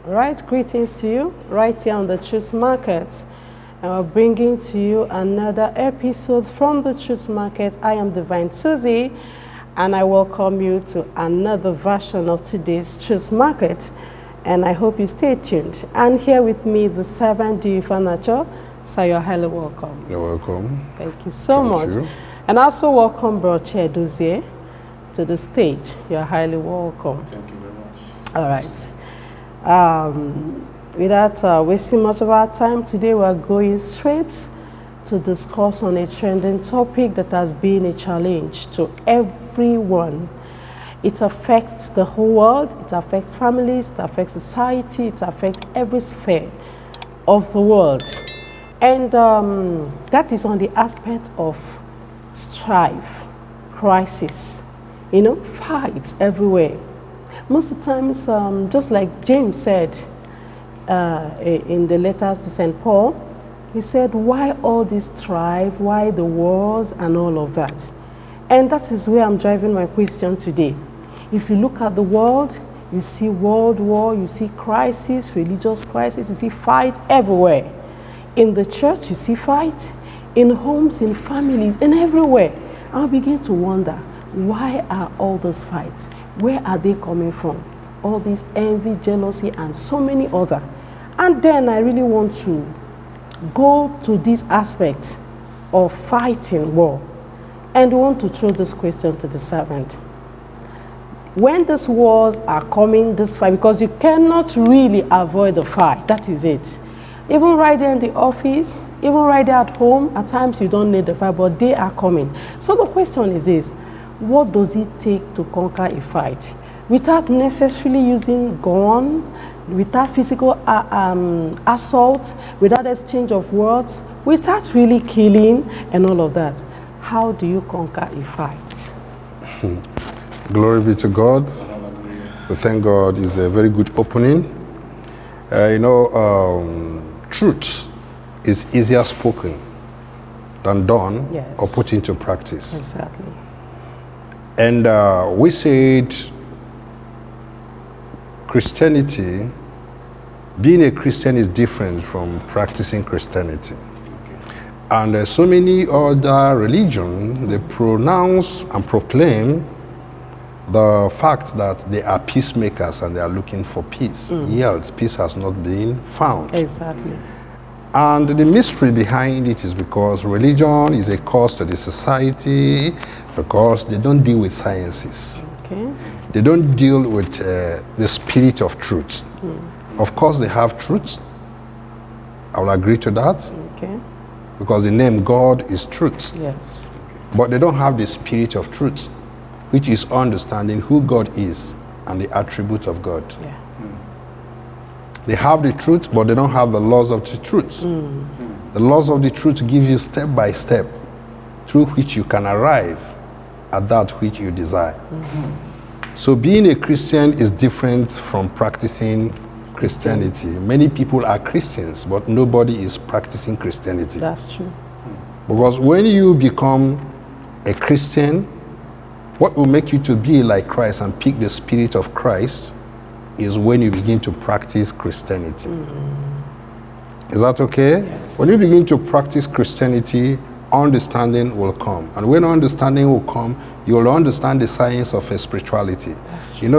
Right, greetings to you right here on the Truth Market. And we're bringing to you another episode from the Truth Market. I am Divine Susie, and I welcome you to another version of today's Truth Market. And I hope you stay tuned. And here with me is the servant Dewey Furniture. So you're highly welcome. You're welcome. Thank you so much. You. And also welcome Broche Dozier to the stage. You're highly welcome. Thank you very much. All right. Without wasting much of our time, today we're going straight to discuss on a trending topic that has been a challenge to everyone. It affects the whole world, it affects families, it affects society, it affects every sphere of the world. And that is on the aspect of strife, crisis, fights everywhere. Most of the times, just like James said in the letters to St. Paul, he said, why all this strife, why the wars and all of that? And that is where I'm driving my question today. If you look at the world, you see world war, you see crisis, religious crisis, you see fight everywhere. In the church, you see fight, in homes, in families, and everywhere. I'll begin to wonder, why are all those fights? Where are they coming from? All this envy, jealousy, and so many other. And then I really want to go to this aspect of fighting war. And we want to throw this question to the servant. When these wars are coming, this fight, because you cannot really avoid the fight, that is it. Even right there in the office, even right there at home, at times you don't need the fight, but they are coming. So the question is this. What does it take to conquer a fight? Without necessarily using gun, without physical assault, without exchange of words, without really killing and all of that. How do you conquer a fight? Glory be to God. We thank God. It's a very good opening. Truth is easier spoken than done or put into practice. Exactly. And we said Christianity, being a Christian is different from practicing Christianity. Okay. And so many other religions, they pronounce and proclaim the fact that they are peacemakers and they are looking for peace. Yet peace has not been found. Exactly. And the mystery behind it is because religion is a cost to the society, because they don't deal with sciences. Okay. They don't deal with the spirit of truth. Of course, they have truth. I will agree to that. Okay. Because the name God is truth. Yes. But they don't have the spirit of truth, which is understanding who God is and the attributes of God. Yeah. They have the truth, but they don't have the laws of the truth. The laws of the truth give you step by step through which you can arrive at that which you desire. So being a Christian is different from practicing Christianity. Many people are Christians, but nobody is practicing Christianity. That's true. Because when you become a Christian, what will make you to be like Christ and pick the spirit of Christ is when you begin to practice Christianity. Is that okay? Yes. When you begin to practice Christianity, understanding will come. And when understanding will come, you will understand the science of spirituality.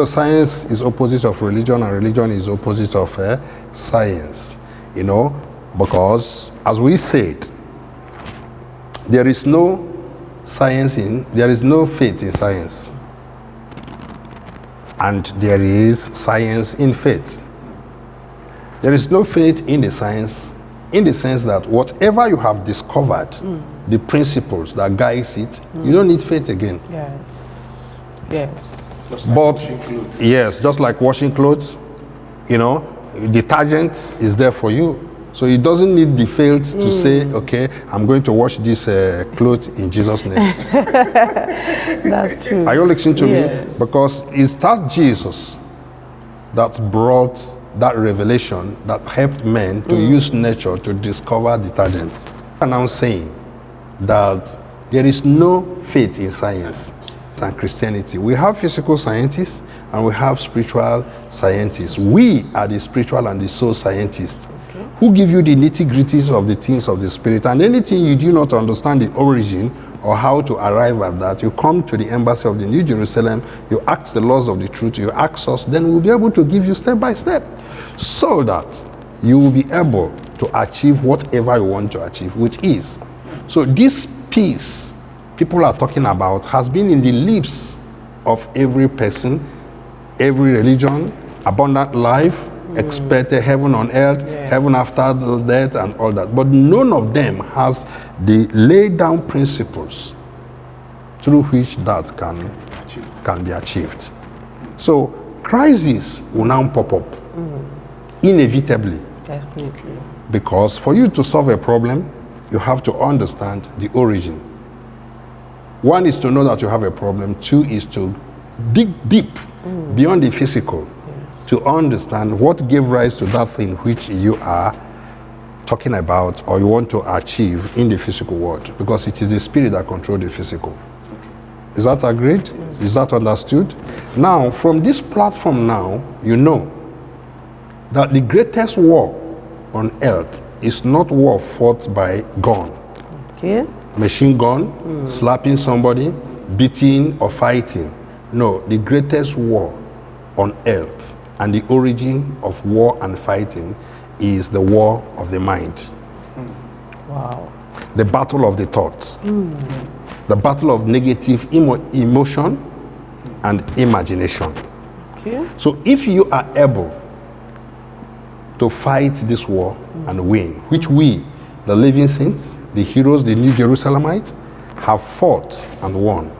Science is opposite of religion and religion is opposite of science. Because as we said, there is no faith in science. And there is science in faith. There is no faith in the science in the sense that whatever you have discovered, the principles that guides it, you don't need faith again. Yes. Yes. Just like washing clothes. Yes, just like washing clothes, detergent is there for you. So it doesn't need the faith to say, okay, I'm going to wash this clothes in Jesus' name. That's true. Are you listening to me? Yes. Because it's that Jesus that brought that revelation that helped men to use nature to discover detergent. I'm now saying that there is no faith in science and Christianity. We have physical scientists, and we have spiritual scientists. We are the spiritual and the soul scientists who give you the nitty-gritties of the things of the spirit. And anything you do not understand the origin or how to arrive at that, you come to the embassy of the New Jerusalem, you ask the laws of the truth, you ask us, then we'll be able to give you step by step so that you will be able to achieve whatever you want to achieve with ease. So this peace people are talking about has been in the lips of every person, every religion, abundant life, expected heaven on earth, heaven after the death, and all that. But none of them has the laid down principles through which that can be achieved. So crisis will now pop up inevitably. Definitely. Because for you to solve a problem, you have to understand the origin. One is to know that you have a problem. Two is to dig deep beyond the physical to understand what gave rise to that thing which you are talking about or you want to achieve in the physical world. Because it is the spirit that controls the physical. Is that agreed? Yes. Is that understood? Yes. Now, from this platform now, you know that the greatest war on earth is not war fought by gun. Okay. Machine gun, slapping somebody, beating or fighting. No, the greatest war on earth and the origin of war and fighting is the war of the mind. Wow. The battle of the thoughts. The battle of negative emotion and imagination. Okay. So if you are able to fight this war and win, which we, the living saints, the heroes, the New Jerusalemites, have fought and won,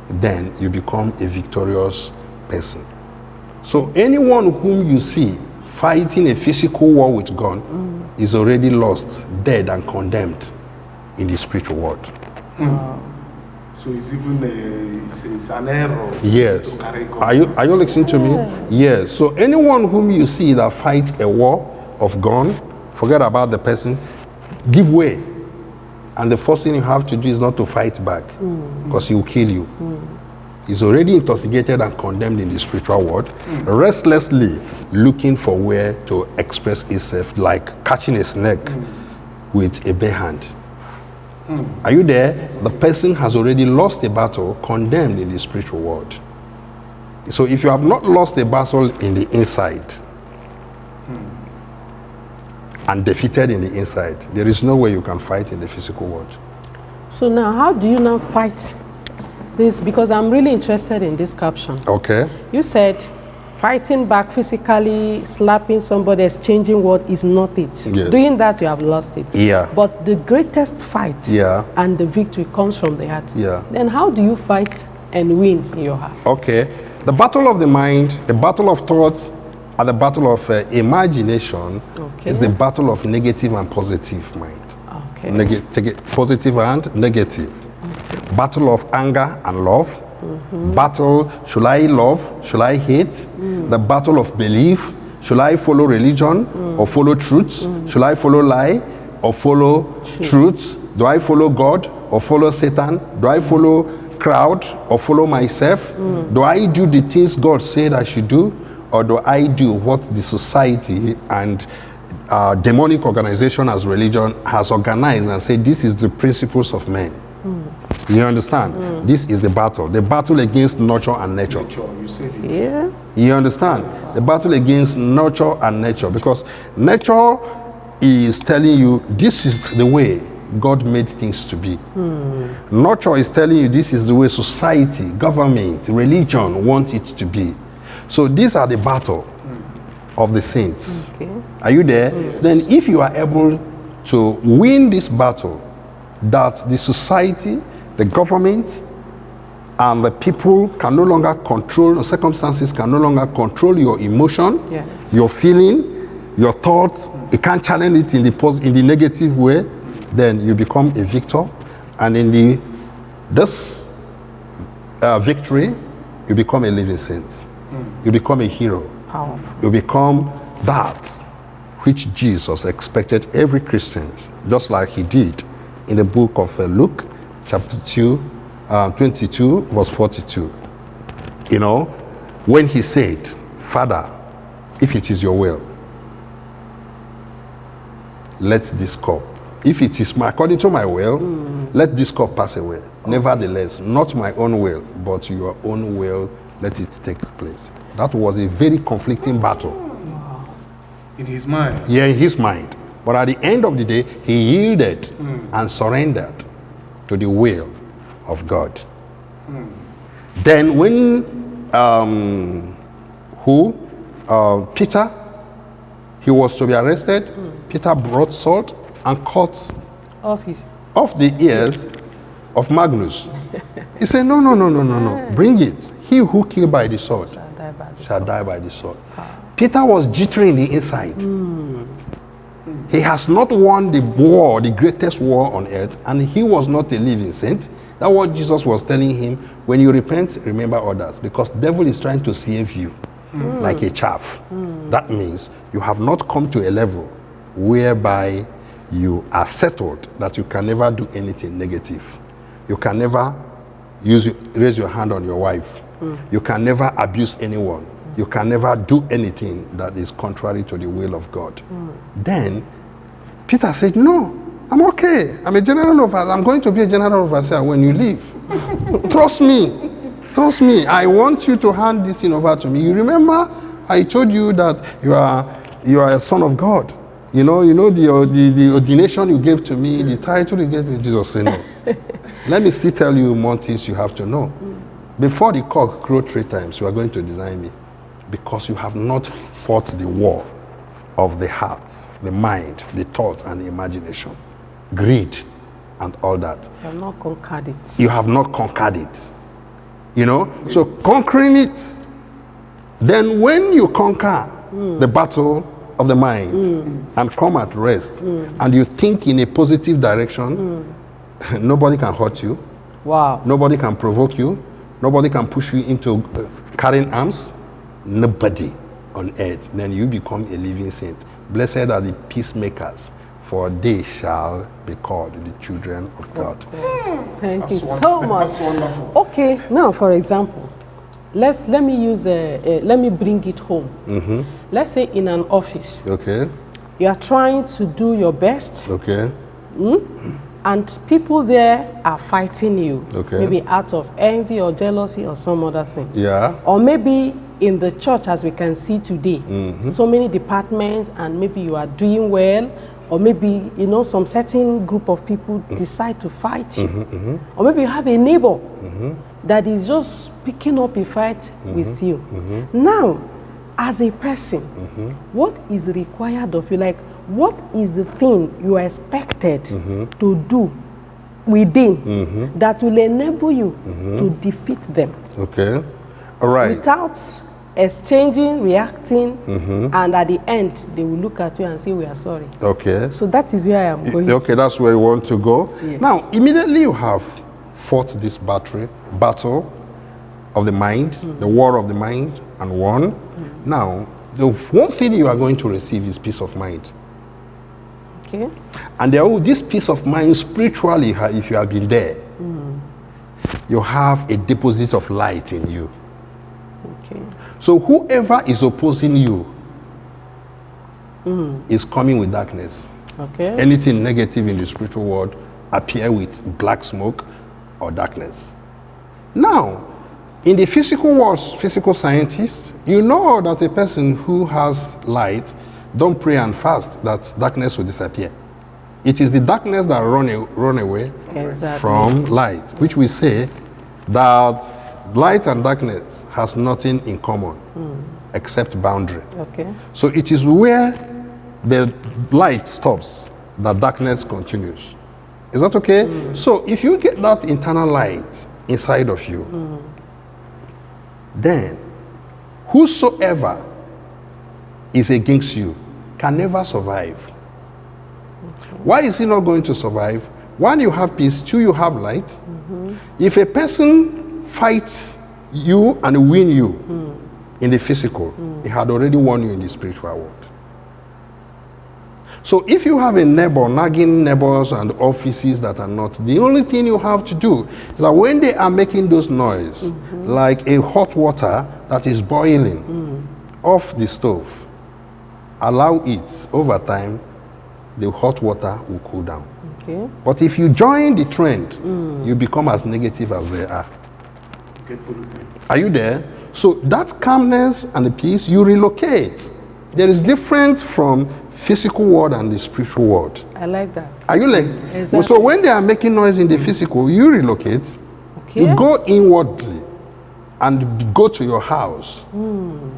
then you become a victorious person. So anyone whom you see fighting a physical war with gun is already lost, dead, and condemned in the spiritual world. So it's even it's an error. Yes. To carry gun. Are you listening to me? Yes. So anyone whom you see that fights a war of gun, forget about the person, give way. And the first thing you have to do is not to fight back, because he will kill you. He's already intoxicated and condemned in the spiritual world, restlessly looking for where to express himself, like catching a snake with a bare hand. Are you there? Yes. The person has already lost a battle, condemned in the spiritual world. So if you have not lost a battle in the inside and defeated in the inside, there is no way you can fight in the physical world. So now, how do you now fight this? Because I'm really interested in this caption. Okay. You said fighting back physically, slapping somebody, exchanging word is not it. Yes. Doing that, you have lost it. Yeah. But the greatest fight and the victory comes from the heart. Yeah. Then how do you fight and win in your heart? Okay. The battle of the mind, the battle of thoughts, and the battle of imagination is the battle of negative and positive mind. Okay. Positive and negative. Okay. Battle of anger and love. Battle, should I love, should I hate? The battle of belief, should I follow religion or follow truth? Should I follow lie or follow truth? Do I follow God or follow Satan? Do I follow crowd or follow myself? Do I do the things God said I should do, or do I do what the society and demonic organization as religion has organized and said this is the principles of men? You understand? This is the battle against nurture and nature. You said it. Yeah. You understand? The battle against nurture and nature, because nature is telling you this is the way God made things to be. Nurture is telling you this is the way society, government, religion want it to be. So these are the battle of the saints. Okay. Are you there? Yes. Then if you are able to win this battle, that the society, the government, and the people can no longer control, the circumstances can no longer control your emotion, your feeling, your thoughts. You can't challenge it in the negative way. Then you become a victor, and in this victory, you become a living saint. You become a hero. Powerful. You become that which Jesus expected every Christian, just like he did in the book of Luke, chapter 2, 22, verse 42. You know, when he said, Father, if it is your will, let this cup, if it is according to my will, let this cup pass away. Nevertheless, not my own will, but your own will, let it take place. That was a very conflicting battle. In his mind. Yeah, in his mind. But at the end of the day, he yielded and surrendered to the will of God. Then when Peter, he was to be arrested, Peter brought salt and cut Office. off the ears of Magnus. He said, no, bring it. He who killed by the sword shall die by the sword. Peter was jittering the inside. He has not won the war, the greatest war on earth, and he was not a living saint. That's what Jesus was telling him. When you repent, remember others, because the devil is trying to save you like a chaff. That means you have not come to a level whereby you are settled that you can never do anything negative. You can never raise your hand on your wife. You can never abuse anyone. You can never do anything that is contrary to the will of God. Then Peter said, no, I'm okay. I'm a general overseer. I'm going to be a general overseer when you leave. Trust me. Trust me. I want you to hand this thing over to me. You remember I told you that you are a son of God. You know the ordination you gave to me, the title you gave me. Jesus said, no. Let me still tell you more things you have to know. Before the cock crow 3 times, you are going to design me, because you have not fought the war of the heart, the mind, the thought, and the imagination, greed, and all that. You have not conquered it. You have not conquered it. You know? So conquering it, then when you conquer the battle of the mind and come at rest, and you think in a positive direction, nobody can hurt you. Wow. Nobody can provoke you. Nobody can push you into carrying arms. Nobody on earth. Then you become a living saint. Blessed are the peacemakers, for they shall be called the children of God. Thank you so much. That's wonderful. Okay, now for example, let me bring it home. Let's say in an office, Okay? you are trying to do your best, Okay? and people there are fighting you, Okay. maybe out of envy or jealousy or some other thing. Yeah? Or maybe in the church, as we can see today, so many departments, and maybe you are doing well, or maybe some certain group of people decide to fight you, or maybe you have a neighbor that is just picking up a fight with you. Now, as a person, what is required of you? Like, what is the thing you are expected to do within that will enable you to defeat them? Okay? All right. Without exchanging, reacting, and at the end, they will look at you and say, we are sorry. Okay. So that is where I am going. Okay, that's where you want to go. Yes. Now, immediately you have fought this battle of the mind, the war of the mind, and won. Now, the one thing you are going to receive is peace of mind. Okay. And this peace of mind spiritually, if you have been there, you have a deposit of light in you. Okay. So whoever is opposing you is coming with darkness. Okay. Anything negative in the spiritual world appear with black smoke or darkness. Now, in the physical world, physical scientists, you know that a person who has light, don't pray and fast, that darkness will disappear. It is the darkness that run away Exactly. from light, which we say that light and darkness has nothing in common except boundary. Okay. So it is where the light stops that darkness continues. Is that okay? So if you get that internal light inside of you, then whosoever is against you can never survive. Why is he not going to survive? One, you have peace. Two, you have light. If a person fights you and win you in the physical, he had already won you in the spiritual world. So if you have a neighbor, nagging neighbors and offices that are not, the only thing you have to do is that when they are making those noise, like a hot water that is boiling off the stove, allow it over time, the hot water will cool down. Okay. But if you join the trend, you become as negative as they are. Get polluted. Are you there? So that calmness and the peace, you relocate. There is difference from physical world and the spiritual world. I like that. Are you like? Exactly. So when they are making noise in the physical, you relocate. Okay. You go inwardly and go to your house,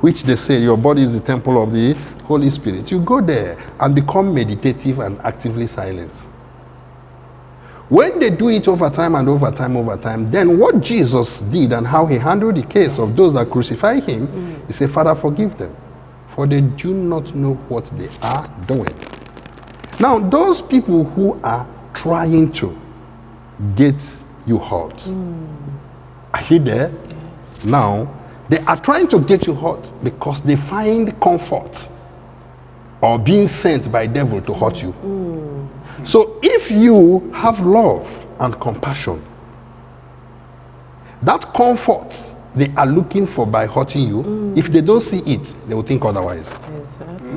which they say your body is the temple of the Holy Spirit. You go there and become meditative and actively silent. When they do it over time and over time, then what Jesus did and how he handled the case of those that crucified him, he said, Father, forgive them, for they do not know what they are doing. Now, those people who are trying to get you hot, are you there? Yes. Now, they are trying to get you hot because they find comfort or being sent by devil to hurt you. So if you have love and compassion, that comfort they are looking for by hurting you, if they don't see it, they will think otherwise. Exactly.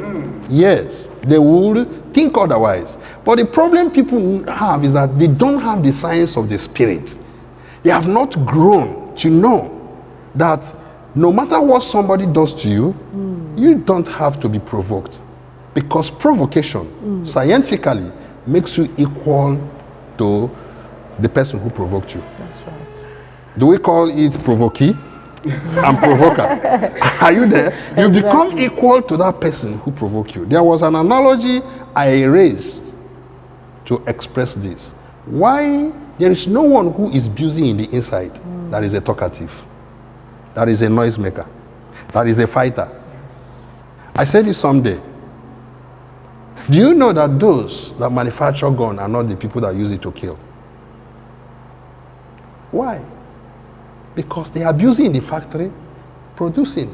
Yes, they will think otherwise. But the problem people have is that they don't have the science of the spirit. They have not grown to know that no matter what somebody does to you, you don't have to be provoked. Because provocation, scientifically, makes you equal to the person who provoked you. That's right. Do we call it provokee and provoker? Are you there? You become equal to that person who provoked you. There was an analogy I raised to express this. Why there is no one who is busy in the inside that is a talkative, that is a noisemaker, that is a fighter. Yes. I said it someday. Do you know that those that manufacture gun are not the people that use it to kill? Why? Because they are busy in the factory producing.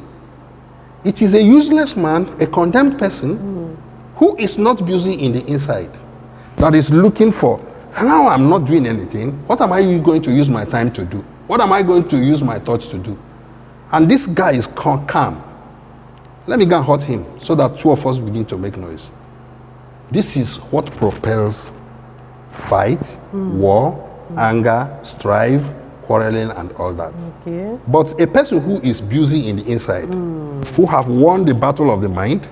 It is a useless man, a condemned person, who is not busy in the inside, that is looking for, now I'm not doing anything. What am I going to use my time to do? What am I going to use my thoughts to do? And this guy is calm. Let me go and hurt him so that two of us begin to make noise. This is what propels fight, war, anger, strife, quarreling, and all that. Okay. But a person who is busy in the inside, who have won the battle of the mind,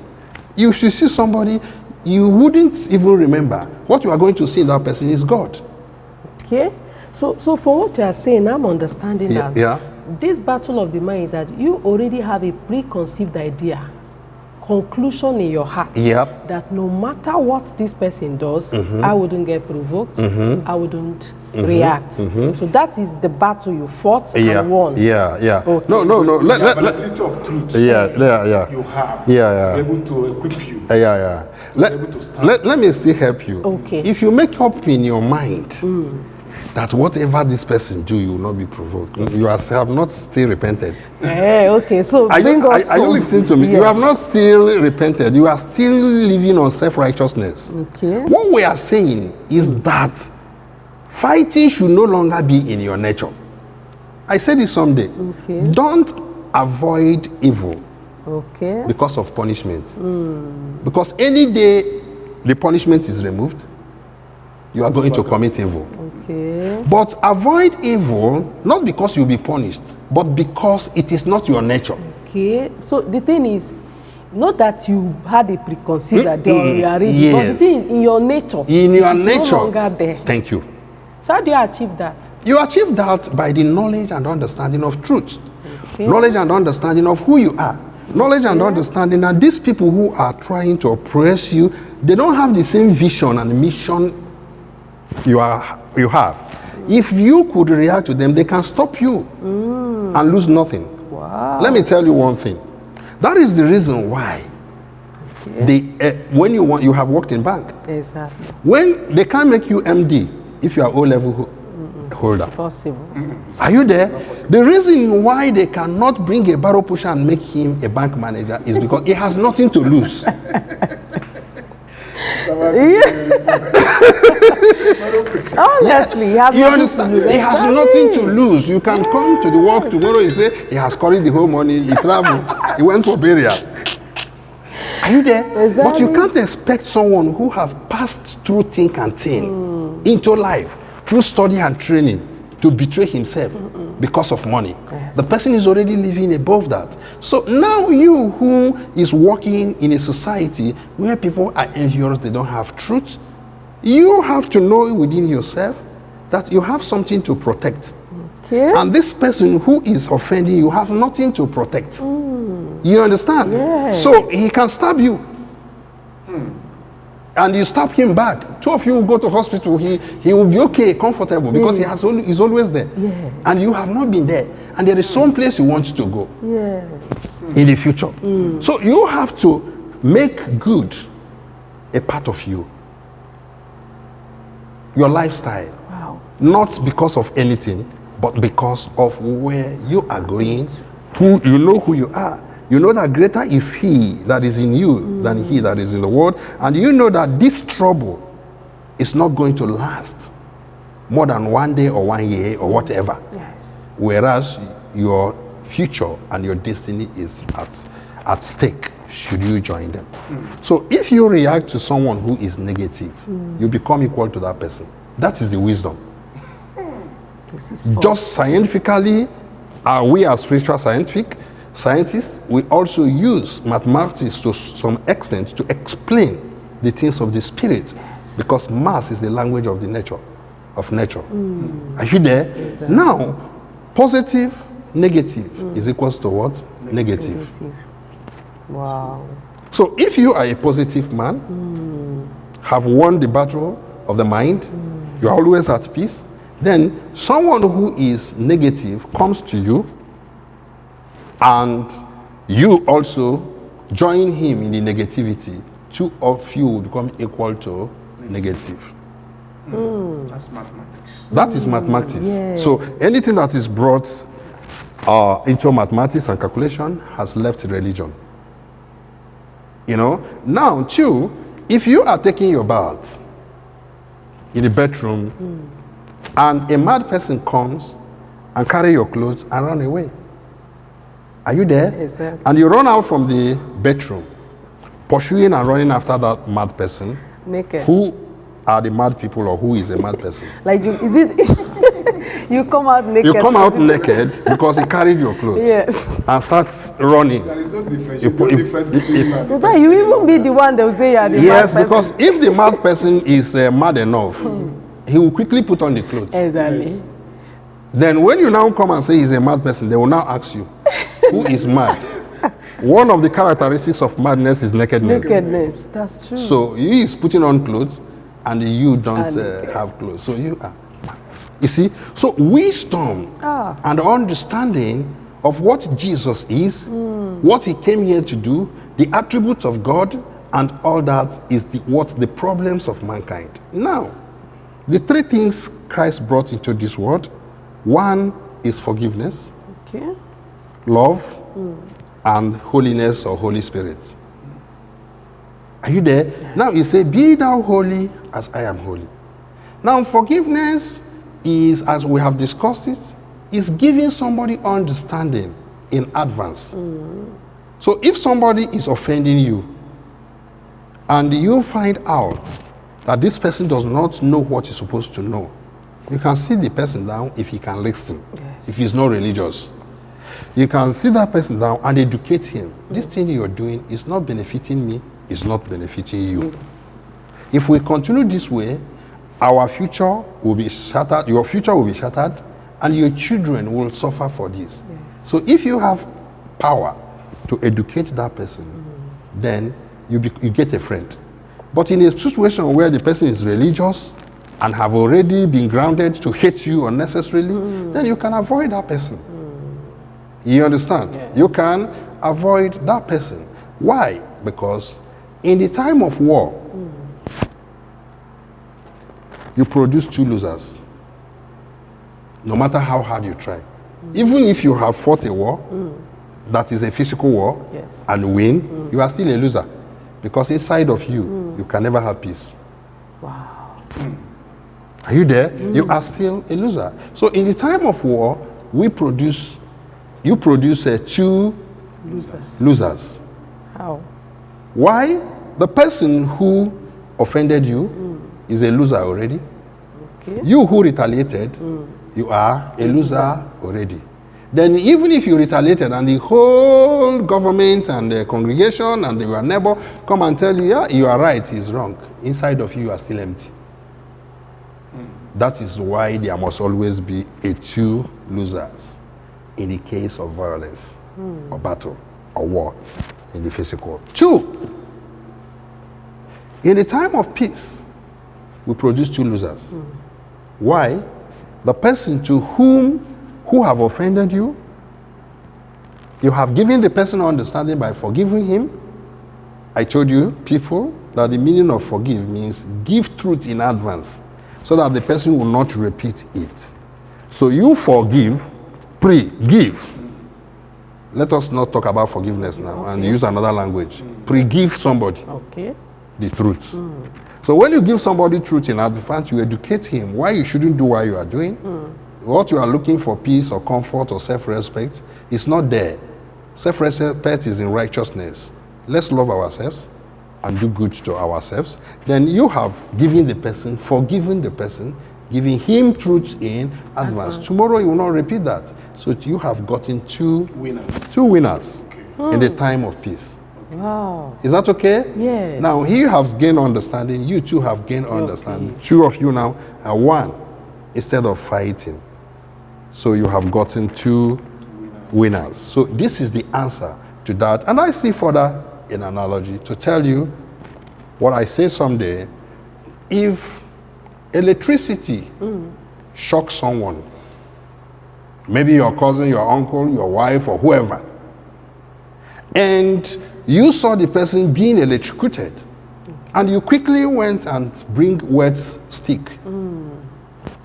you should see somebody, you wouldn't even remember. What you are going to see in that person is God. Okay. So for what you are saying, I'm understanding that this battle of the mind is that you already have a preconceived idea, conclusion in your heart that no matter what this person does, I wouldn't get provoked, I wouldn't react. So that is the battle you fought and won. Okay. No. The availability of truth you have be able to equip you. Let me still help you. Okay. If you make up in your mind that whatever this person do, you will not be provoked, you have not still repented. Okay, so are you listening to me? Yes. You have not still repented. You are still living on self-righteousness. Okay. What we are saying is that fighting should no longer be in your nature. I said this someday. Okay. Don't avoid evil because of punishment. Because any day the punishment is removed, you are going to commit evil. Okay. But avoid evil, not because you'll be punished, but because it is not your nature. Okay. So the thing is, not that you had a preconceived idea or you are ready, but the thing is in your nature. In your nature. It's no longer there. Thank you. So how do you achieve that? You achieve that by the knowledge and understanding of truth. Okay. Knowledge and understanding of who you are. Knowledge and understanding that these people who are trying to oppress you, they don't have the same vision and mission you have. If you could react to them, they can stop you and lose nothing. Wow. Let me tell you one thing. That is the reason why when you have worked in bank. Exactly. When they can't make you MD if you are O-level holder. Possible. Are you there? The reason why they cannot bring a barrow pusher and make him a bank manager is because he has nothing to lose. Honestly, You understand? He has nothing to lose. You can come to the work tomorrow. He say he has carried the whole money. He traveled. He went for burial. Are you there? But you can't expect someone who have passed through thick and thin into life through study and training to betray himself because of money. Yes. The person is already living above that. So now you who is working in a society where people are envious, they don't have truth, you have to know within yourself that you have something to protect. Okay. And this person who is offending you have nothing to protect. You understand? Yes. So he can stab you. And you stab him back. Two of you will go to hospital. He will be okay, comfortable, because he's always there. Yes. And you have not been there. And there is some place you want to go Yes. in the future. So you have to make good a part of you. Your lifestyle. Wow. Not because of anything, but because of where you are going, who you know who you are. You know that greater is he that is in you than he that is in the world. And you know that this trouble is not going to last more than 1 day or 1 year or whatever. Yes. Whereas your future and your destiny is at stake should you join them. So if you react to someone who is negative, you become equal to that person. That is the wisdom. This is fun. Just scientifically, we as spiritual scientists, we also use mathematics to some extent to explain the things of the spirit, because math is the language of the nature. Are you there? Exactly. Now, positive, negative is equals to what? Negative. Wow. So if you are a positive man, have won the battle of the mind, you're always at peace, then someone who is negative comes to you, and you also join him in the negativity. Two of you will become equal to negative. That's mathematics. That is mathematics. Yeah. So anything that is brought into mathematics and calculation has left religion. You know? Now, too, if you are taking your bath in the bedroom and a mad person comes and carry your clothes and run away, are you there? Exactly. And you run out from the bedroom, pursuing and running after that mad person. Naked. Who are the mad people, or who is a mad person? Like, is it? You come out naked. You come out naked because he carried your clothes. Yes. And starts running. There is no difference. You You put- no you- different you- between man. So that you even be the one that will say you are the Yes, mad because person. if the mad person is mad enough, he will quickly put on the clothes. Exactly. Then when you now come and say he's a mad person, they will now ask you, who is mad? One of the characteristics of madness is nakedness. Nakedness. That's true. So he is putting on clothes and you don't And- have clothes. So you are. You see? So wisdom and understanding of what Jesus is, what he came here to do, the attributes of God, and all that is what the problems of mankind. Now, the three things Christ brought into this world, one is forgiveness, Okay. love, and holiness or Holy Spirit. Are you there? Now you say, be thou holy as I am holy. Now forgiveness is, as we have discussed it, is giving somebody understanding in advance. So if somebody is offending you and you find out that this person does not know what he's supposed to know, you can sit the person down if he can listen, if he's not religious. You can sit that person down and educate him. This thing you're doing is not benefiting me, it's not benefiting you. If we continue this way, our future will be shattered, your future will be shattered, and your children will suffer for this. So if you have power to educate that person, then you get a friend. But in a situation where the person is religious and have already been grounded to hate you unnecessarily, then you can avoid that person. You understand? Yes. You can avoid that person. Why? Because in the time of war, you produce two losers. No matter how hard you try. Even if you have fought a war, that is a physical war, Yes. and win, you are still a loser. Because inside of you, you can never have peace. Wow. Are you there? You are still a loser. So in the time of war, you produce two losers. How? Why? The person who offended you is a loser already. Okay. You who retaliated, you are a loser already. Then even if you retaliated and the whole government and the congregation and your neighbor come and tell you, yeah, you are right, he's wrong. Inside of you are still empty. That is why there must always be two losers in the case of violence or battle or war in the physical. 2, in the time of peace, we produce 2 losers. Why? The person to who have offended you, you have given the person understanding by forgiving him. I told you, people, that the meaning of forgive means give truth in advance so that the person will not repeat it. So you forgive, pre-give. Let us not talk about forgiveness now and use another language. Pre-give somebody the truth. So when you give somebody truth in advance, you educate him why you shouldn't do what you are doing. What you are looking for, peace or comfort or self-respect, is not there. Self-respect is in righteousness. Let's love ourselves and do good to ourselves. Then you have given the person, forgiven the person, giving him truth in advance. Tomorrow you will not repeat that. So you have gotten two winners in the time of peace. Wow. Is that okay? Yes. Now he has gained understanding, you too have gained understanding. 2 of you now are one instead of fighting. So you have gotten 2 winners. So this is the answer to that. And I see further in analogy to tell you what I say someday. If electricity shocks someone, maybe your cousin, your uncle, your wife, or whoever, and you saw the person being electrocuted, and you quickly went and bring wet stick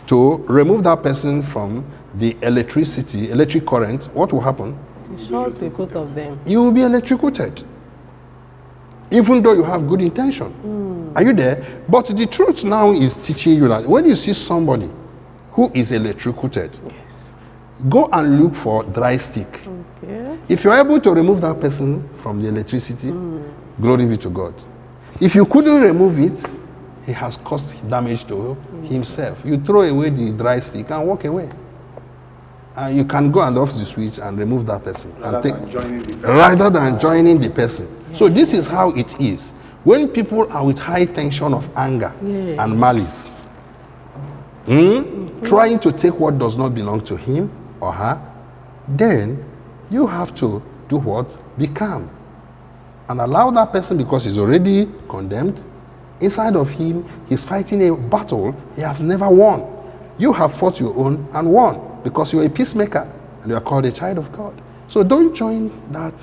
to remove that person from the electric current, what will happen? To shock the both of them. You will be electrocuted, even though you have good intention. Are you there? But the truth now is teaching you that when you see somebody who is electrocuted, go and look for dry stick. Okay. If you're able to remove that person from the electricity, glory be to God. If you couldn't remove it, he has caused damage to himself. You throw away the dry stick and walk away. You can go and off the switch and remove that person. Rather than joining the person. So this is how it is. When people are with high tension of anger and malice, trying to take what does not belong to him or her, then you have to do what? Be calm. And allow that person, because he's already condemned, inside of him, he's fighting a battle he has never won. You have fought your own and won because you're a peacemaker and you are called a child of God. So don't join that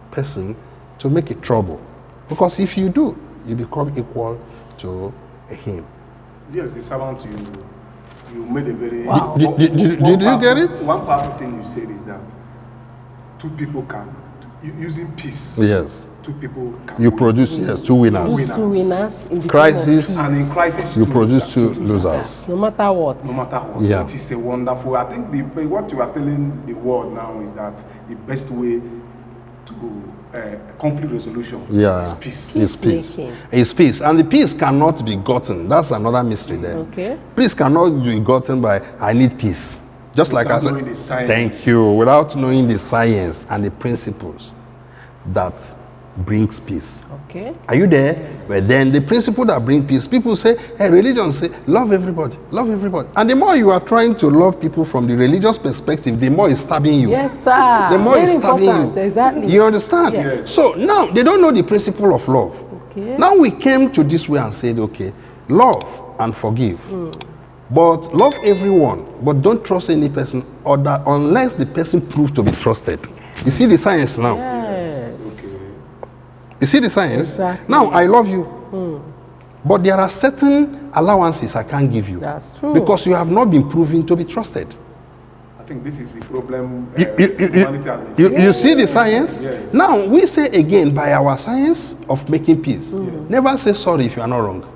person to make it trouble. Because if you do, you become equal to him. Yes, the servant you made a very... Wow. Did you get it? One powerful thing you said is that 2 people can, using peace. Yes. 2 people can. You produce 2 winners. 2 winners in the crisis, and in crisis you produce 2 losers. No matter what. No matter what. Yeah. It is a wonderful. I think what you are telling the world now is that the best way to conflict resolution is peace. It's peace. It's peace. And the peace cannot be gotten. That's another mystery there. Okay. Peace cannot be gotten by, I need peace. Just without like I said, knowing the science. Thank you. Without knowing the science and the principles that brings peace. Okay. Are you there? Yes. But then the principle that brings peace, people say, hey, religion say, love everybody, love everybody. And the more you are trying to love people from the religious perspective, the more it's stabbing you. Yes, sir. The more it's stabbing important. you. Exactly. You understand? Yes. So now they don't know the principle of love. Okay. Now we came to this way and said, okay, love and forgive. But love everyone, but don't trust any person other unless the person proves to be trusted. You see the science now? Yes. Okay. You see the science? Exactly. Now I love you. But there are certain allowances I can't give you. That's true. Because you have not been proven to be trusted. think this is the problem. You see the science? Yes. Now, we say again, by our science of making peace, never say sorry if you are not wrong.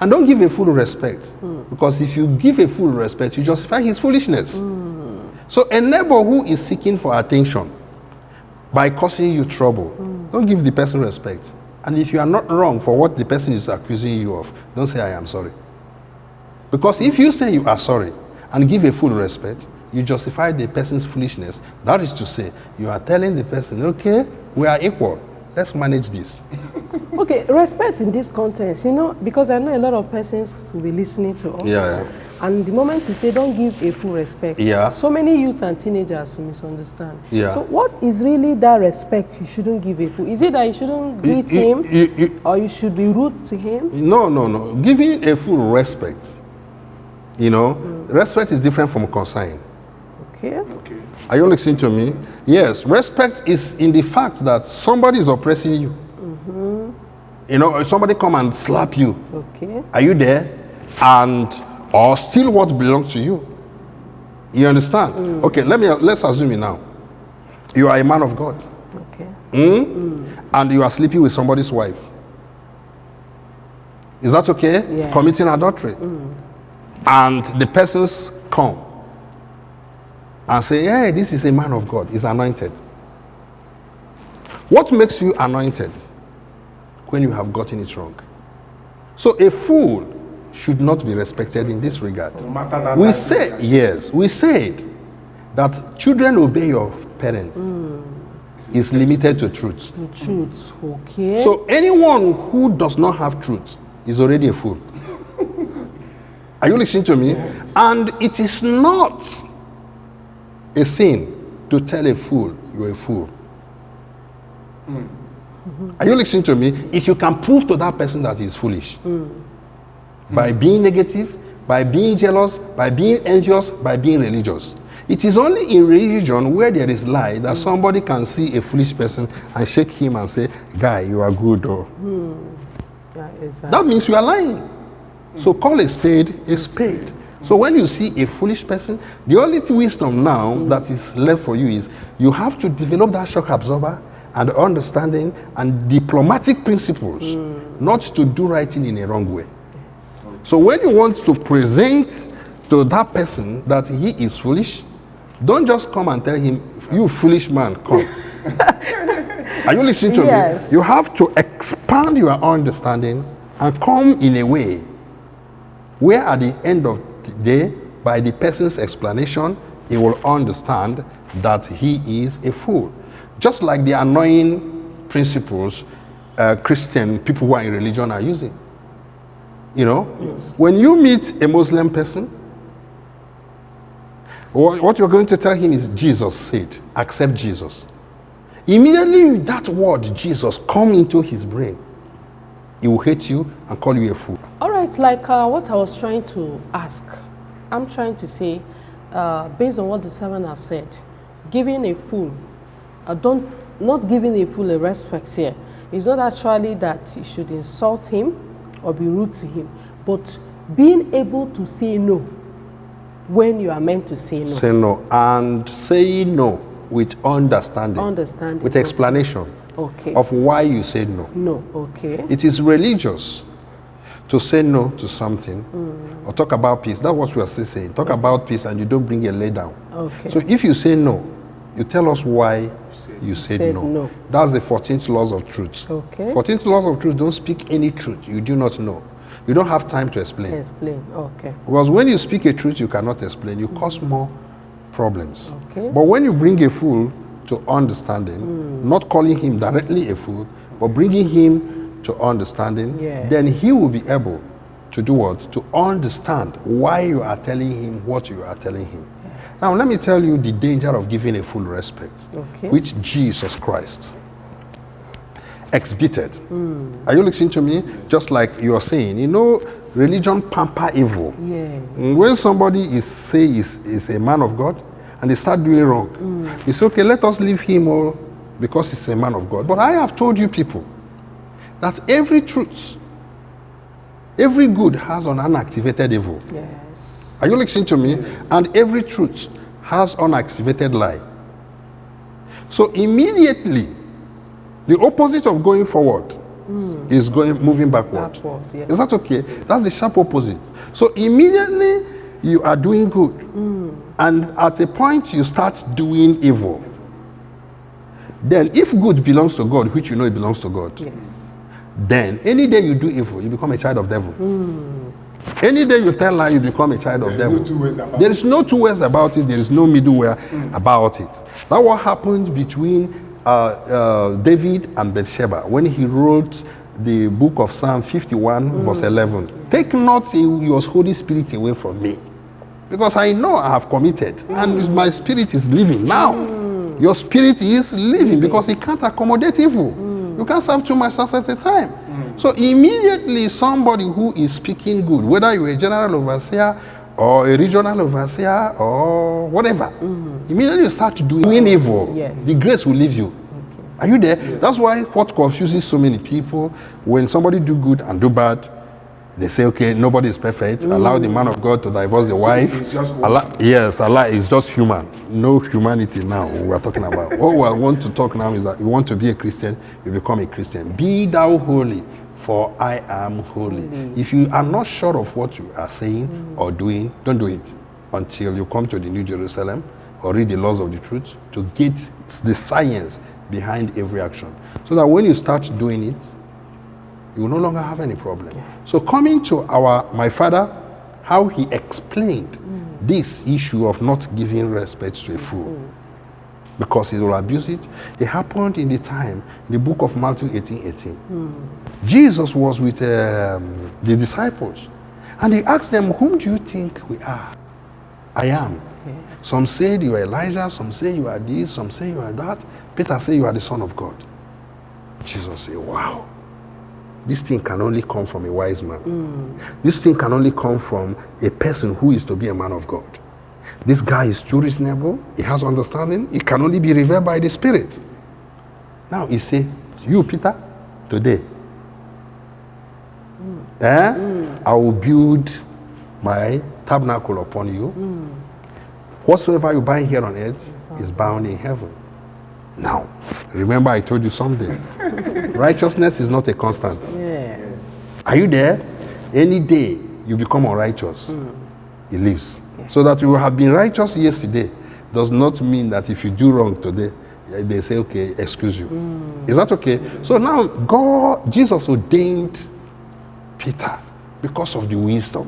And don't give a fool respect. Because if you give a fool respect, you justify his foolishness. So a neighbor who is seeking for attention by causing you trouble, don't give the person respect. And if you are not wrong for what the person is accusing you of, don't say, I am sorry. Because if you say you are sorry and give a full respect, you justify the person's foolishness. That is to say, you are telling the person, okay, we are equal. Let's manage this. Okay, respect in this context, you know, because I know a lot of persons will be listening to us. Yeah. And the moment you say don't give a full respect, so many youth and teenagers will misunderstand. Yeah. So what is really that respect you shouldn't give a fool? Is it that you shouldn't greet him or you should be rude to him? No. Giving a full respect, you know, respect is different from concern. Okay. Are you listening to me? Yes, respect is in the fact that somebody is oppressing you. You know, somebody come and slap you. Okay. Are you there? Or steal what belongs to you. You understand? Okay, let's assume it now. You are a man of God. Okay. And you are sleeping with somebody's wife. Is that okay? Yes. Committing adultery. And the persons come and say, hey, this is a man of God. He's anointed. What makes you anointed? When you have gotten it wrong. So a fool should not be respected in this regard. We said that children obey your parents is limited to truth. The truth, okay. So anyone who does not have truth is already a fool. Are you listening to me? Yes. And it is not a sin to tell a fool you're a fool. Are you listening to me? If you can prove to that person that he's foolish, by being negative, by being jealous, by being envious, by being religious. It is only in religion where there is lie that somebody can see a foolish person and shake him and say, guy, you are good. Or that means you are lying. So call a spade a spade. So when you see a foolish person, the only wisdom now that is left for you is you have to develop that shock absorber and understanding and diplomatic principles, not to do writing in a wrong way. Yes. So when you want to present to that person that he is foolish, don't just come and tell him, you foolish man, come. Are you listening to me? You have to expand your understanding and come in a way where at the end of the day, by the person's explanation, he will understand that he is a fool. Just like the annoying principles Christian people who are in religion are using. You know, when you meet a Muslim person, what you're going to tell him is Jesus said, accept Jesus. Immediately that word Jesus come into his brain, he will hate you and call you a fool. All right, like what I was trying to ask, I'm trying to say, based on what the servant have said, giving a fool, not giving a fool a respect here. It's not actually that you should insult him or be rude to him, but being able to say no when you are meant to say no. Say no, and say no with understanding. With explanation of why you said no. No, okay. It is religious to say no to something or talk about peace. That's what we are still saying. Talk about peace and you don't bring a lay down. Okay. So if you say no, you tell us why you said no. That's the 14th laws of truth. Okay. 14th laws of truth don't speak any truth you do not know. You don't have time to explain. Okay. Because when you speak a truth you cannot explain, you cause more problems. Okay. But when you bring a fool to understanding, not calling him directly a fool, but bringing him to understanding, then he will be able to do what? To understand why you are telling him what you are telling him. Now, let me tell you the danger of giving a full respect, which Jesus Christ exhibited. Are you listening to me? Just like you are saying, you know, religion pamper evil. When somebody is a man of God and they start doing wrong, it's okay, let us leave him because he's a man of God. But I have told you people that every truth, every good has an unactivated evil. Yes. Are you listening to me? And every truth has unactivated lie. So immediately, the opposite of going forward is moving backward. Yes. Is that okay? That's the sharp opposite. So immediately you are doing good, and at a point you start doing evil. Then if good belongs to God, which you know it belongs to God, Yes. then any day you do evil, you become a child of devil. Any day you tell lie, you become a child of devil. No two ways about There is no two ways about it. There is no middleware about it. That's what happened between David and Bathsheba when he wrote the book of Psalm 51, verse 11. Take not your Holy Spirit away from me, because I know I have committed, and my spirit is living now. Your spirit is living because it can't accommodate evil. You can't serve two masters at a time. So immediately somebody who is speaking good, whether you're a general overseer or a regional overseer or whatever, immediately you start doing evil. Yes. The grace will leave you. Are you there? That's why what confuses so many people, when somebody do good and do bad, they say, okay, nobody is perfect. Allow the man of God to divorce the wife. It's just Allah is just human. No humanity now we are talking about. What we want to talk now is that you want to be a Christian, you become a Christian. Be thou holy, for I am holy. If you are not sure of what you are saying or doing, don't do it until you come to the New Jerusalem or read the laws of the truth to get the science behind every action. So that when you start doing it, you will no longer have any problem. So coming to my father, how he explained this issue of not giving respect to a fool, because he will abuse it. It happened in the time, in the book of Matthew 18:18. Jesus was with the disciples, and he asked them, whom do you think we are? I am. Yes. Some said you are Elijah, some say you are this, some say you are that. Peter said you are the Son of God. Jesus said, wow. This thing can only come from a wise man. This thing can only come from a person who is to be a man of God. This guy is too reasonable. He has understanding. It can only be revealed by the Spirit. Now he say, you Peter, today, I will build my tabernacle upon you. Whatsoever you bind here on earth is bound in heaven. Now, remember I told you something. Righteousness is not a constant. Yes. Are you there? Any day you become unrighteous, it leaves. Yes. So that you have been righteous yesterday does not mean that if you do wrong today, they say, okay, excuse you. Is that okay? So now Jesus ordained Peter because of the wisdom.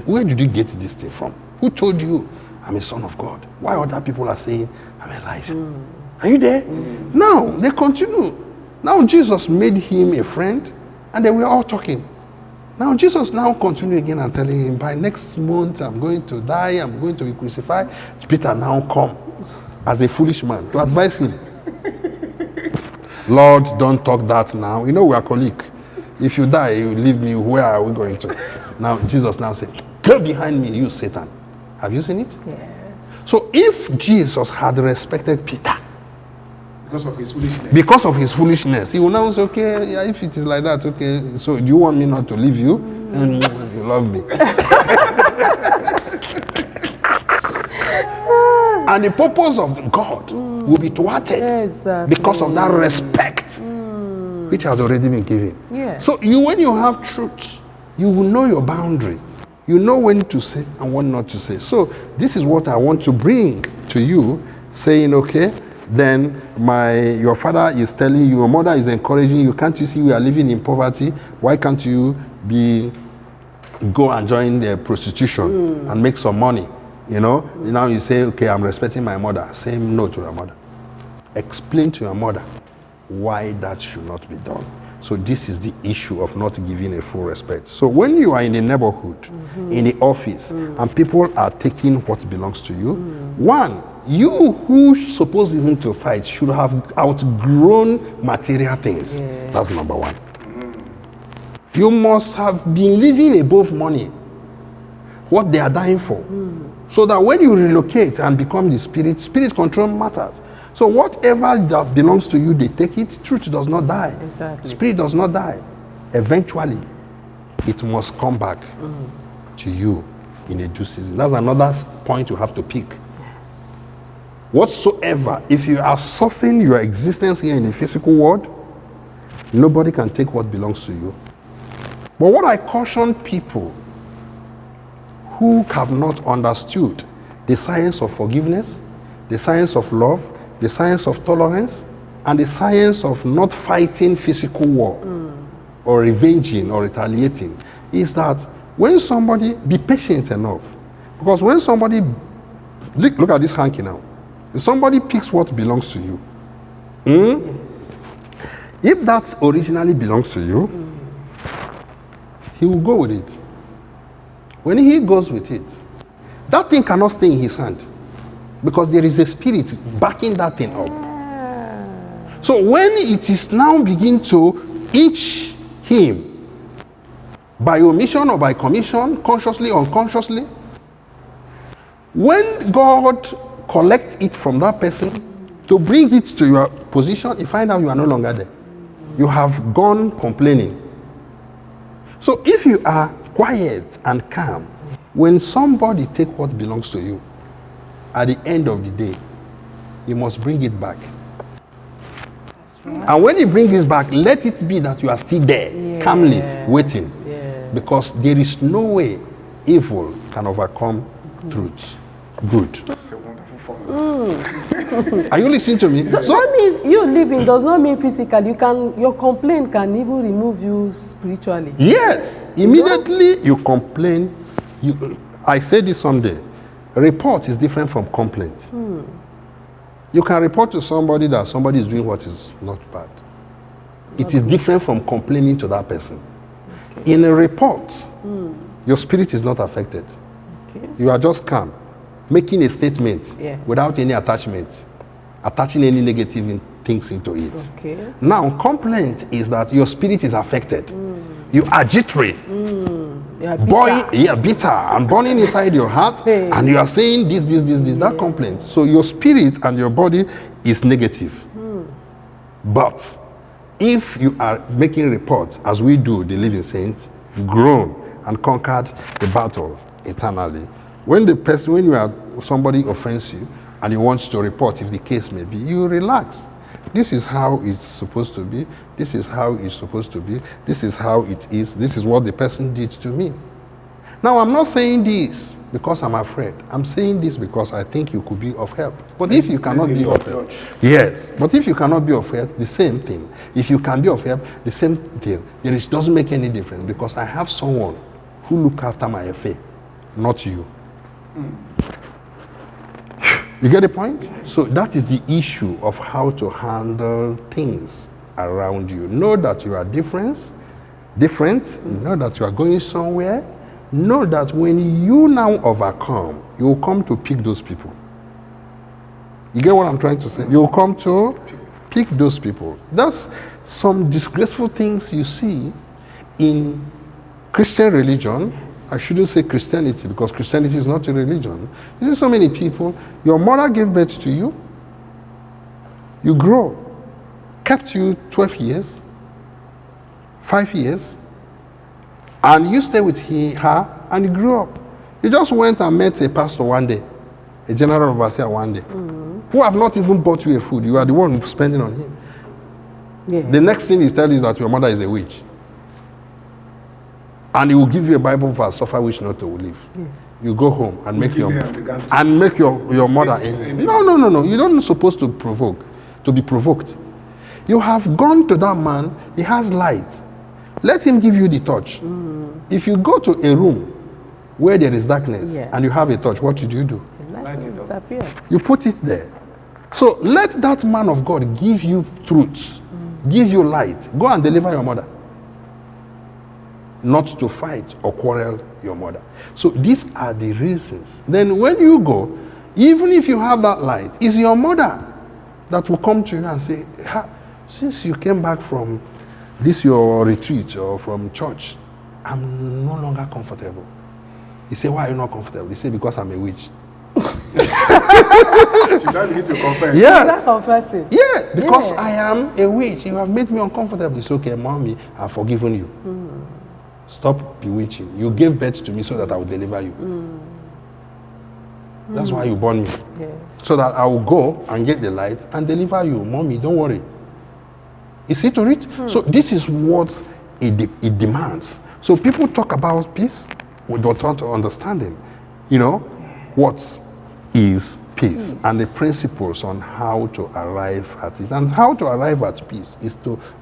Where did you get this thing from? Who told you I'm a son of God? Why other people are saying I'm Elijah? Are you there? Now, they continue. Now, Jesus made him a friend, and they were all talking. Now, Jesus now continue again and telling him, by next month, I'm going to die, I'm going to be crucified. Peter now come as a foolish man to advise him. Lord, don't talk that now. You know, we are colleagues. If you die, you leave me, where are we going to? Now, Jesus now said, go behind me, you Satan. Have you seen it? Yes. So if Jesus had respected Peter, because of his foolishness, he will now say, okay, yeah, if it is like that, okay, so do you want me not to leave you? And you love me. And the purpose of God will be thwarted because of that respect which has already been given. Yes. So when you have truth, you will know your boundary. You know when to say and when not to say. So this is what I want to bring to you, saying, okay, then your father is telling you, your mother is encouraging you, can't you see we are living in poverty? Why can't you go and join the prostitution and make some money? You know, now you say, okay, I'm respecting my mother. Say no to your mother. Explain to your mother why that should not be done. So this is the issue of not giving a full respect. So when you are in the neighborhood, in the office, and people are taking what belongs to you, one, you who supposed even to fight should have outgrown material things. Yeah. That's number one. You must have been living above money, what they are dying for. So that when you relocate and become the spirit control matters. So whatever that belongs to you, they take it. Truth does not die. Exactly. Spirit does not die. Eventually, it must come back to you in a due season. That's another point you have to pick. Whatsoever, if you are sourcing your existence here in the physical world, nobody can take what belongs to you. But what I caution people who have not understood the science of forgiveness, the science of love, the science of tolerance, and the science of not fighting physical war or revenging or retaliating, is that when somebody, be patient enough. Because when somebody, look at this hanky now. If somebody picks what belongs to you, if that originally belongs to you, he will go with it. When he goes with it, that thing cannot stay in his hand because there is a spirit backing that thing up. So when it is now begin to inch him by omission or by commission, consciously or unconsciously, when God collects it from that person to bring it to your position, you find out you are no longer there. You have gone complaining. So if you are quiet and calm, when somebody take what belongs to you, at the end of the day, you must bring it back. Right. And when you bring it back, let it be that you are still there, calmly waiting. Because there is no way evil can overcome truth. Good. That's a wonderful formula. Are you listening to me? So that means you living does not mean physical. Your complaint can even remove you spiritually. Yes. Immediately you complain. I said this someday. Report is different from complaint. You can report to somebody that somebody is doing what is not bad. It is different from complaining to that person. Okay. In a report, your spirit is not affected. Okay. You are just calm, making a statement without any attachment, attaching any negative things into it. Okay. Now, complaint is that your spirit is affected. You are jittery. Bitter and burning inside your heart, and you are saying this, that complaint. So your spirit and your body is negative. But if you are making reports, as we do, the living saints, you've grown and conquered the battle eternally. When somebody offends you and you want to report, if the case may be, you relax. This is how it's supposed to be. This is how it's supposed to be. This is how it is. This is what the person did to me. Now, I'm not saying this because I'm afraid. I'm saying this because I think you could be of help. But if you cannot be of help, yes. But if you cannot be of help, the same thing. If you can be of help, the same thing. It doesn't make any difference because I have someone who look after my affair, not you. You get the point? Yes. So that is the issue of how to handle things around you. Know that you are different. Know that you are going somewhere. Know that when you now overcome, you will come to pick those people. You get what I'm trying to say? You will come to pick those people. That's some disgraceful things you see in Christian religion. Yes. I shouldn't say Christianity because Christianity is not a religion. You see so many people, your mother gave birth to you, you grow, kept you 12 years, 5 years, and you stay with her and you grew up. You just went and met a pastor one day, a general overseer one day, who have not even bought you a food. You are the one spending on him. Yeah. The next thing he tells you is that your mother is a witch. And he will give you a Bible verse, suffer which not to live. Yes. You go home and make your mother in. No. You don't supposed to be provoked. You have gone to that man, he has light. Let him give you the torch. If you go to a room where there is darkness and you have a torch, what should you do? Light it disappear. You put it there. So let that man of God give you truths, give you light. Go and deliver your mother. Not to fight or quarrel your mother. So these are the reasons. Then when you go, even if you have that light, it's your mother that will come to you and say, since you came back from your retreat or from church, I'm no longer comfortable. You say, why are you not comfortable? You say, because I'm a witch. Should I begin to confess? Yes. Yeah, because I am a witch. You have made me uncomfortable. It's okay, mommy, I've forgiven you. Stop bewitching. You gave birth to me so that I would deliver you. That's why you born me. Yes. So that I will go and get the light and deliver you. Mommy, don't worry. You see to it? So this is what it demands. So people talk about peace without understanding, what is peace and the principles on how to arrive at it. And how to arrive at peace is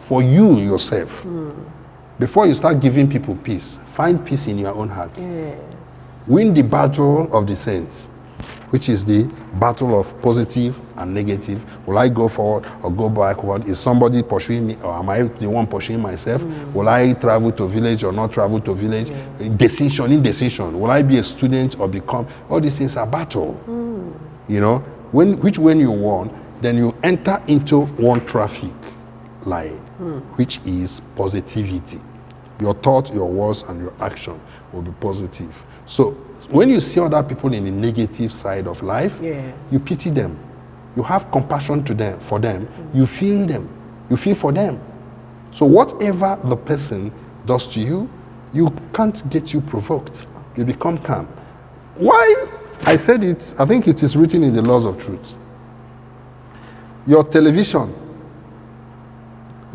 for you yourself. Before you start giving people peace, find peace in your own heart. Yes. Win the battle of the saints, which is the battle of positive and negative. Will I go forward or go backward? Is somebody pursuing me or am I the one pursuing myself? Will I travel to village or not travel to village? Decision, indecision. Will I be a student or become? All these things are battle. When you won, then you enter into one traffic line, which is positivity. Your thought, your words, and your action will be positive. So when you see other people in the negative side of life, you pity them. You have compassion for them. You feel them. You feel for them. So whatever the person does to you, you can't get you provoked. You become calm. Why? I said it, I think it is written in the laws of truth. Your television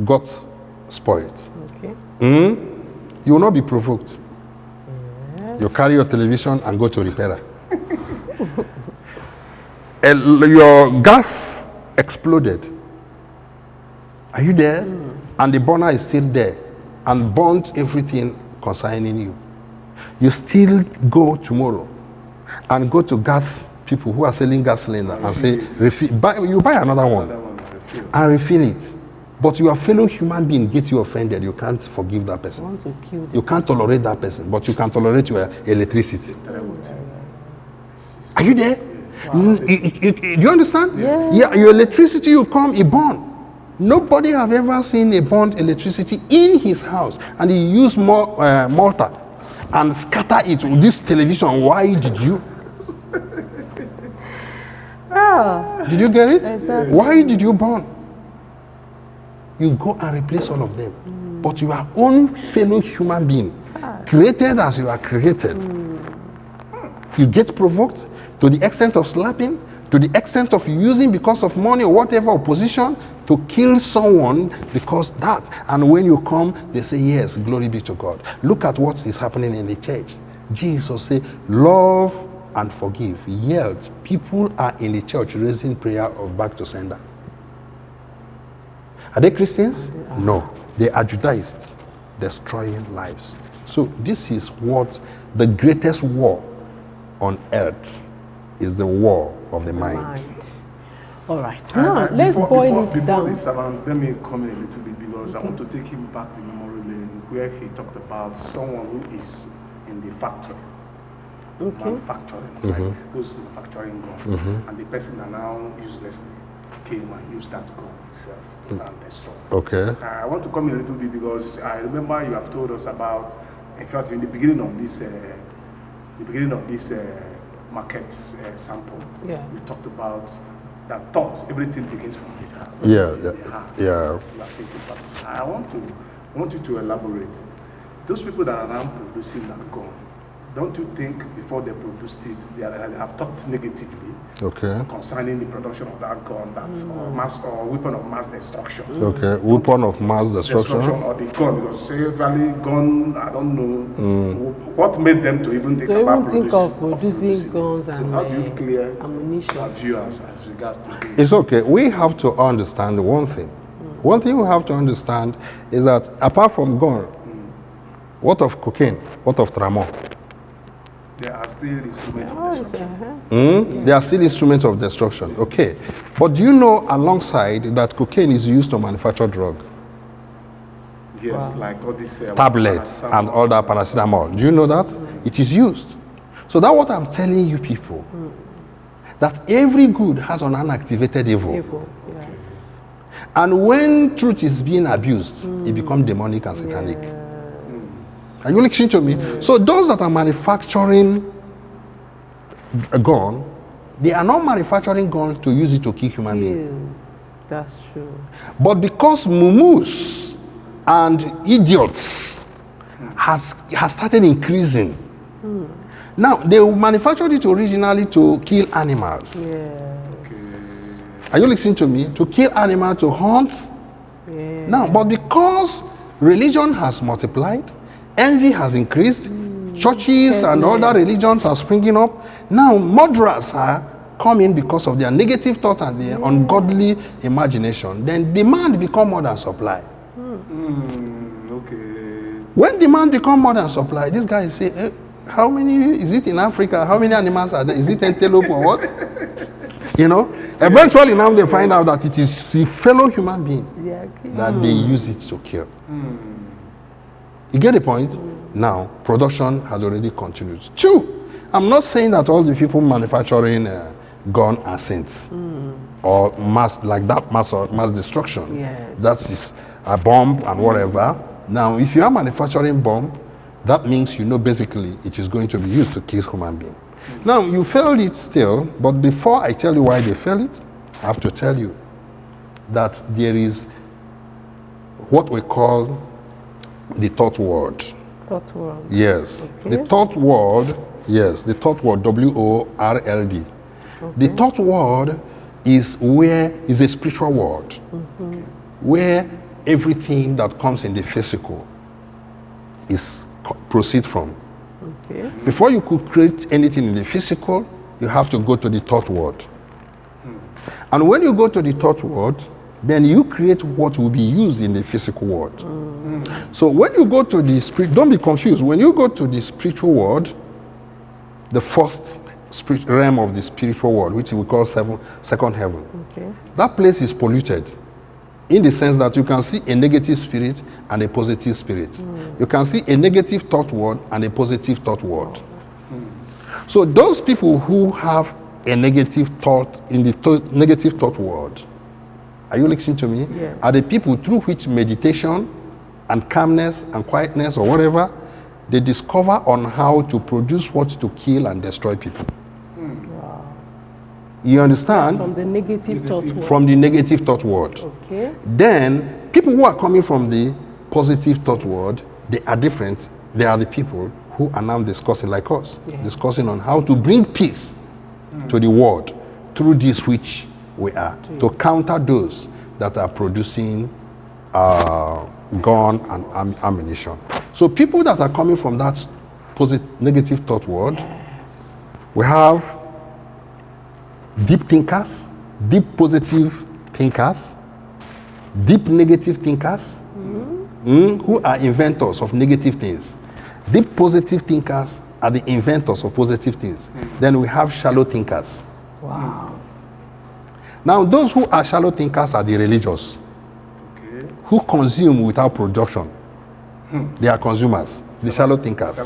got spoiled. Okay. You will not be provoked. You carry your television and go to repairer. Your gas exploded. Are you there? And the burner is still there and burnt everything concerning you. You still go tomorrow and go to gas people who are selling gas cylinder and say, you buy another one and refill it. But your fellow human being gets you offended, you can't forgive that person. Want to kill you can't tolerate that person, but you can tolerate your electricity. Are you there? Wow. Do you understand? Yeah. Your electricity, you come, it burn. Nobody have ever seen a burnt electricity in his house, and he used mortar and scatter it with this television. Why did you? Did you get it? Exactly. Why did you burn? You go and replace all of them. But your own fellow human being, created as you are created, you get provoked to the extent of slapping, to the extent of using because of money or whatever opposition to kill someone because that. And when you come, they say, yes, glory be to God. Look at what is happening in the church. Jesus said, love and forgive. Yet, people are in the church raising prayer of back to sender. Are they Christians? No. They are Judaists, destroying lives. So this is what the greatest war on earth is, the war of the mind. All right. Now, let's boil it down. Before this, let me comment a little bit because I want to take him back the memory lane where he talked about someone who is in the factory. Manufacturing, right? Those manufacturing gun. And the person are now uselessly came and used that gun itself to destroy. Okay. I want to come in a little bit because I remember you have told us about, in fact, in the beginning of this, market sample, we talked about that thought. Everything begins from his heart. Yeah. I want you to elaborate. Those people that are now producing that gun, don't you think before they produced it, they have thought negatively concerning the production of that gun, or weapon of mass destruction? Weapon of mass destruction or the gun, because severally gun, I don't know what made them to even think about producing guns so and how do you clear ammunition? Our viewers as regards to this? It's okay. We have to understand one thing. One thing we have to understand is that apart from gun, what of cocaine? What of tramol? They are still instruments of destruction. They are still instruments of destruction. Okay. But do you know alongside that cocaine is used to manufacture drug? Yes, like all these tablets and all that paracetamol. Do you know that? It is used. So that's what I'm telling you people. That every good has an unactivated evil. Yes. And when truth is being abused, it becomes demonic and satanic. Are you listening to me? So those that are manufacturing a gun, they are not manufacturing guns to use it to kill human beings. That's true. But because mumus and idiots has started increasing, Now, they manufactured it originally to kill animals. Yes. Are you listening to me? To kill animals, to hunt. Yeah. Now, but because religion has multiplied, envy has increased, churches and other religions are springing up, now murderers are coming because of their negative thoughts and their ungodly imagination. Then demand become more than supply. Okay. When demand become more than supply, this guy say, eh, how many, is it in Africa? How many animals are there? Is it antelope or what? You know, eventually now they find out that it is the fellow human being that they use it to kill. You get the point? Now, production has already continued. 2, I'm not saying that all the people manufacturing gun are saints or mass, like that mass destruction. Yes. That is a bomb and whatever. Now, if you are manufacturing bomb, that means you know basically it is going to be used to kill human being. Now, you failed it still, but before I tell you why they failed it, I have to tell you that there is what we call the third world. Thought world. Yes. Okay. The third world, yes, the third world, WORLD. The third world is a spiritual world where everything that comes in the physical is proceed from. Okay. Before you could create anything in the physical, you have to go to the third world. And when you go to the third world, then you create what will be used in the physical world. So when you go to the spirit, don't be confused. When you go to the spiritual world, the first realm of the spiritual world, which we call second heaven, Okay. that place is polluted in the sense that you can see a negative spirit and a positive spirit. You can see a negative thought world and a positive thought world. So those people who have a negative thought in the negative thought world, are you listening to me? Yes. Are the people through which meditation and calmness and quietness or whatever, they discover on how to produce what to kill and destroy people. You understand? From the negative thought world. From the negative thought world. Okay. Then, people who are coming from the positive thought world, they are different. They are the people who are now discussing like us, discussing on how to bring peace to the world through this which we are, to counter those that are producing gun and ammunition. So people that are coming from that negative thought world, we have deep thinkers, deep positive thinkers, deep negative thinkers, who are inventors of negative things. Deep positive thinkers are the inventors of positive things. Then we have shallow thinkers. Wow. Now, those who are shallow thinkers are the religious, who consume without production. They are consumers, the shallow thinkers.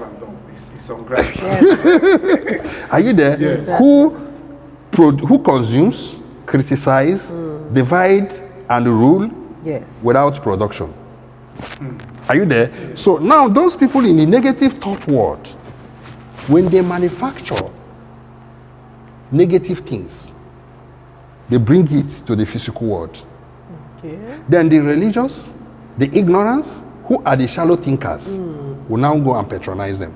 It's on ground. Are you there? Yes. Who consumes, criticize, divide, and rule Yes. without production. Are you there? So now those people in the negative thought world, when they manufacture negative things, they bring it to the physical world. Okay. Then the religious, the ignorance, who are the shallow thinkers, will now go and patronize them.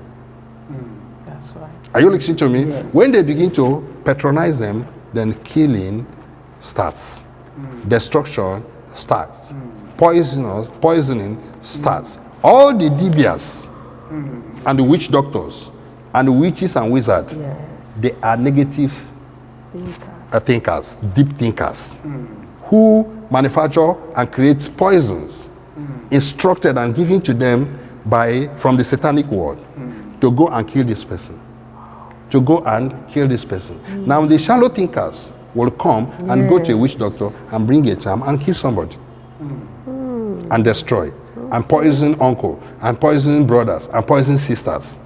That's right. Are you listening to me? Yes. When they begin to patronize them, then killing starts. Destruction starts. Poisoning starts. All the dibias and the witch doctors and the witches and wizards, Yes. they are negative thinkers, deep thinkers, who manufacture and create poisons instructed and given to them from the satanic world to go and kill this person. To go and kill this person. Now the shallow thinkers will come and go to a witch doctor and bring a charm and kill somebody. And destroy. And poison uncle, and poison brothers, and poison sisters.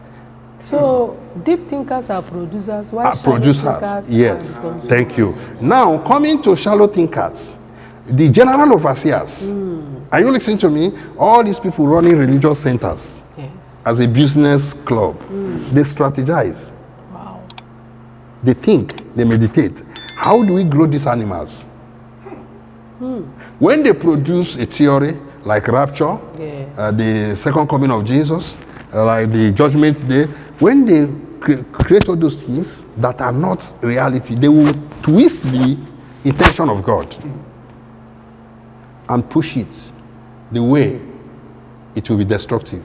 So deep thinkers are producers. Why shallow Producers, thinkers yes. are consumers? Thank you. Now, coming to shallow thinkers, the general overseers. Are you listening to me? All these people running religious centers Yes. as a business club, they strategize. Wow. They think, they meditate. How do we grow these animals? When they produce a theory like rapture, the second coming of Jesus, like the judgment day, when they create all those things that are not reality. They will twist the intention of God and push it the way it will be destructive.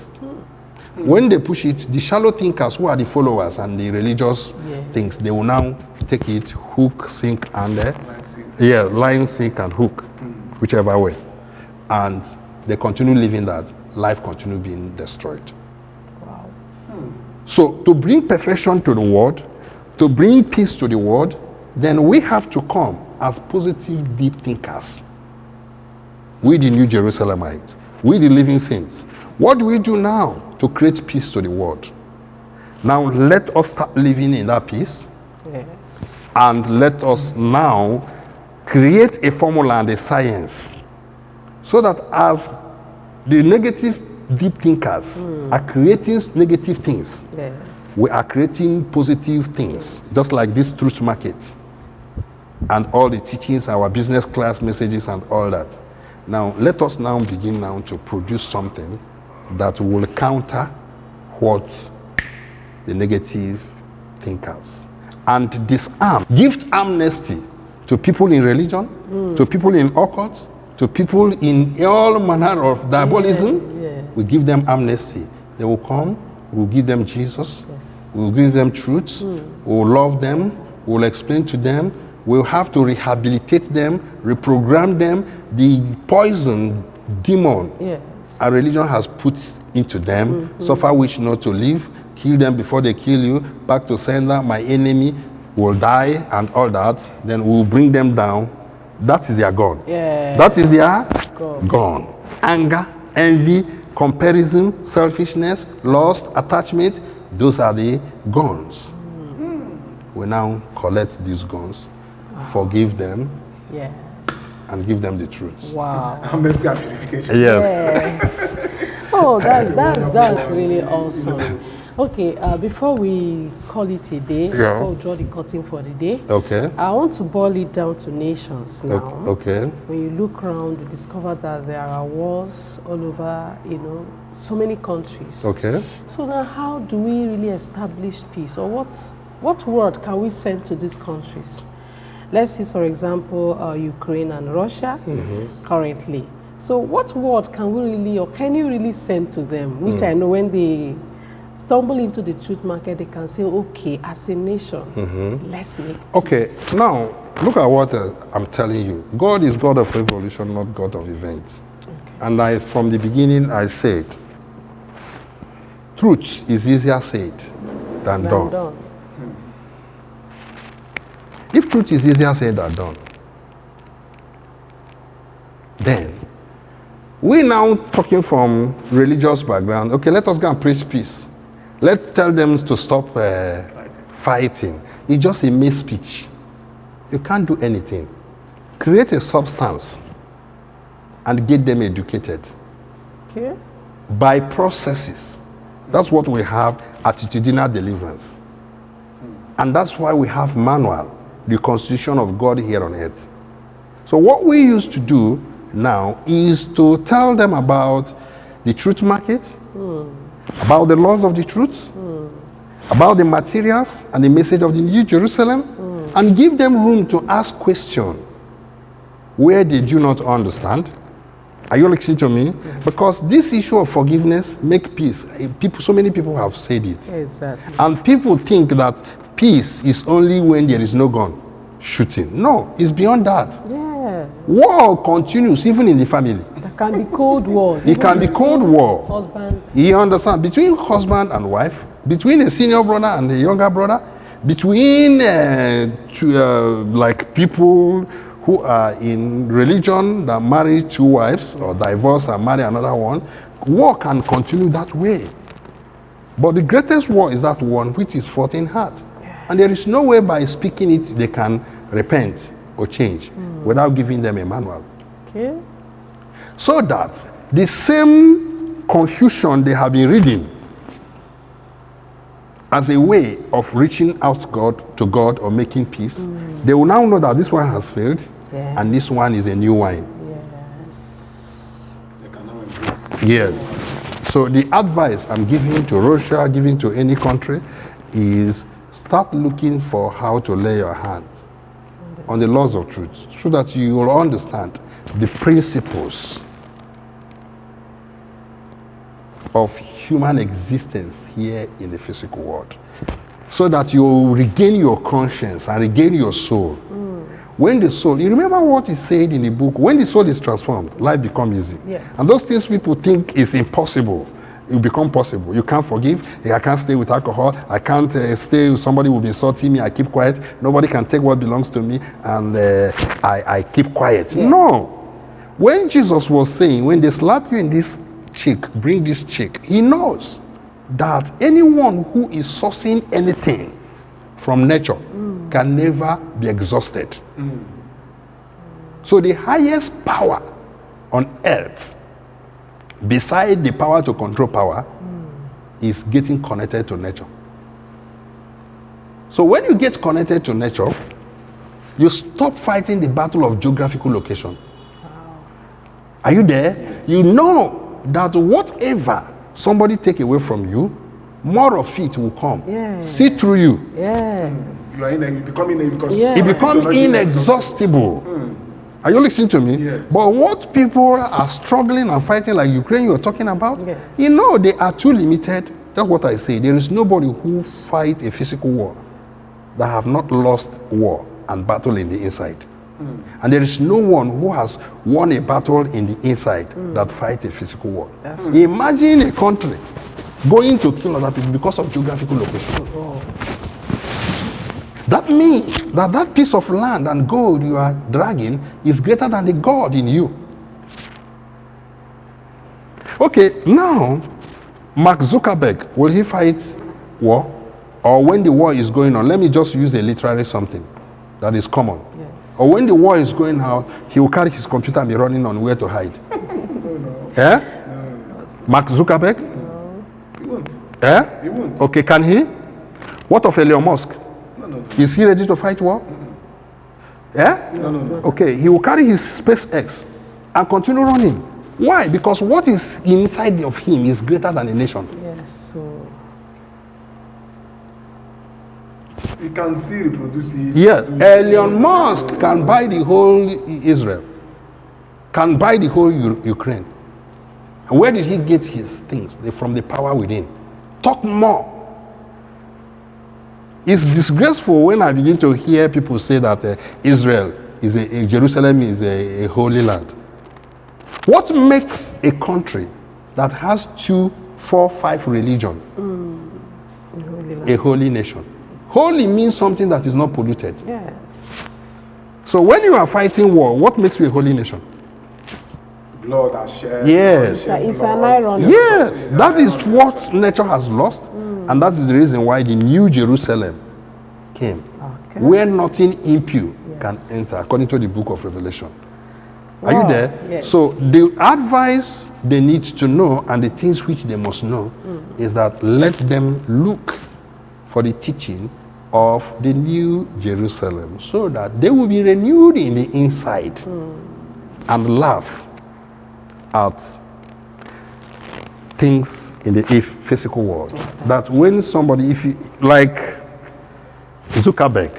When they push it, the shallow thinkers who are the followers and the religious things, they will now take it hook, sink, and line, sink, and hook, whichever way. And they continue living that, life continue being destroyed. Wow. So to bring perfection to the world, to bring peace to the world, then we have to come as positive, deep thinkers. We the New Jerusalemites, we the living saints. What do we do now to create peace to the world? Now let us start living in that peace. Yes. And let us now create a formula and a science so that as the negative deep thinkers are creating negative things, Yes. we are creating positive things, just like this truth market and all the teachings, our business class messages and all that. Now, let us now begin now to produce something that will counter what the negative thinkers and disarm, give amnesty to people in religion, to people in occult, to people in all manner of diabolism. Yes. We give them amnesty. They will come, we'll give them Jesus, Yes. we'll give them truth, we'll love them, we'll explain to them, we'll have to rehabilitate them, reprogram them. The poison demon Yes. our religion has put into them, suffer which not to live, kill them before they kill you, back to sender, my enemy will die and all that, then we'll bring them down. That is their gone. Yes. That is their Gone. gone. Anger, envy, comparison, selfishness, lust, attachment, those are the guns. We now collect these guns, forgive them, Yes. and give them the truth. Wow. Mercy and purification. Yes. Yes. Oh, that's really awesome. Okay, before we call it a day, before we draw the curtain for the day, Okay. I want to boil it down to nations now. Okay. When you look around, you discover that there are wars all over, so many countries. Okay. So now how do we really establish peace? Or what word can we send to these countries? Let's use, for example, Ukraine and Russia currently. So what word can we really, or can you really send to them? Which I know when they stumble into the truth market, they can say, okay, as a nation, let's make Okay. peace. Now, look at what I'm telling you. God is God of evolution, not God of events. And from the beginning, I said, truth is easier said than done. Done. If truth is easier said than done, then we now talking from religious background. Okay, let us go and preach peace. Let's tell them to stop fighting. It's just a mere speech. You can't do anything. Create a substance and get them educated Okay. by processes. That's what we have, attitudinal deliverance. And that's why we have manual, the constitution of God here on earth. So what we used to do now is to tell them about the truth market, about the laws of the truth, about the materials and the message of the New Jerusalem, and give them room to ask questions. Where did you not understand? Are you listening to me? Because this issue of forgiveness make peace. So many people have said it. Exactly. And people think that peace is only when there is no gun shooting. No, it's beyond that. Yeah. War continues even in the family. There can be cold wars. It can be cold war. Husband. You understand? Between husband and wife, between a senior brother and a younger brother, between like people who are in religion that marry two wives or divorce and marry another one, war can continue that way. But the greatest war is that one which is fought in heart. And there is no way by speaking it they can repent or change without giving them a manual. Okay. So that the same confusion they have been reading as a way of reaching out to God or making peace, they will now know that this one has failed and this one is a new wine. Yes. They can now embrace. Yes. So the advice I'm giving to Russia, giving to any country, is start looking for how to lay your hands on the laws of truth so that you will understand the principles of human existence here in the physical world, so that you will regain your conscience and regain your soul. When the soul, you remember what he said in the book, when the soul is transformed, life becomes easy. Yes. And those things people think is impossible, it become possible. You can't forgive, I can't stay with alcohol, I can't stay with somebody who will be insulting me, I keep quiet, nobody can take what belongs to me, and I keep quiet. Yes. No. When Jesus was saying, when they slap you in this cheek, bring this cheek, he knows that anyone who is sourcing anything from nature can never be exhausted. So the highest power on earth, beside the power to control power, is getting connected to nature. So when you get connected to nature, you stop fighting the battle of geographical location. Are you there? You know that whatever somebody take away from you, more of it will come. Yes. See through you. Yes. You are becoming because Yeah. It becomes inexhaustible. Are you listening to me? Yes. But what people are struggling and fighting, like Ukraine you're talking about, Yes. you know, they are too limited. That's what I say. There is nobody who fight a physical war that have not lost war and battle in the inside. And there is no one who has won a battle in the inside that fight a physical war. Imagine a country going to kill other people because of geographical location. That means that that piece of land and gold you are dragging is greater than the God in you. Okay, now, Mark Zuckerberg, will he fight war? Or when the war is going on, let me just use a literary something that is common. Yes. Or when the war is going out, he will carry his computer and be running on where to hide. Eh? Mark Zuckerberg? He won't. Eh? He won't. Okay, can he? What of Elon Musk? No. Is he ready to fight war? Yeah? No. Okay, he will carry his SpaceX and continue running. Why? Because what is inside of him is greater than a nation. Yes. So You can see reproducing. Yes, Elon Musk can buy the whole Israel, can buy the whole Ukraine. And where did he get his things? From the power within. Talk more. It's disgraceful when I begin to hear people say that Israel is Jerusalem is a holy land. What makes a country that has 2, 4, 5 religion a holy nation? Holy means something that is not polluted. yes. So when you are fighting war, what makes you a holy nation? Blood has shed. Yes. It's an irony. Yes, that is what nature has lost, and that is the reason why the New Jerusalem came, Okay. where nothing impure can enter, according to the book of Revelation. Are you Wow. there? Yes. So the advice they need to know and the things which they must know is that let them look for the teaching of the New Jerusalem so that they will be renewed in the inside and laugh at things in the physical world. That when somebody, like Zuckerberg,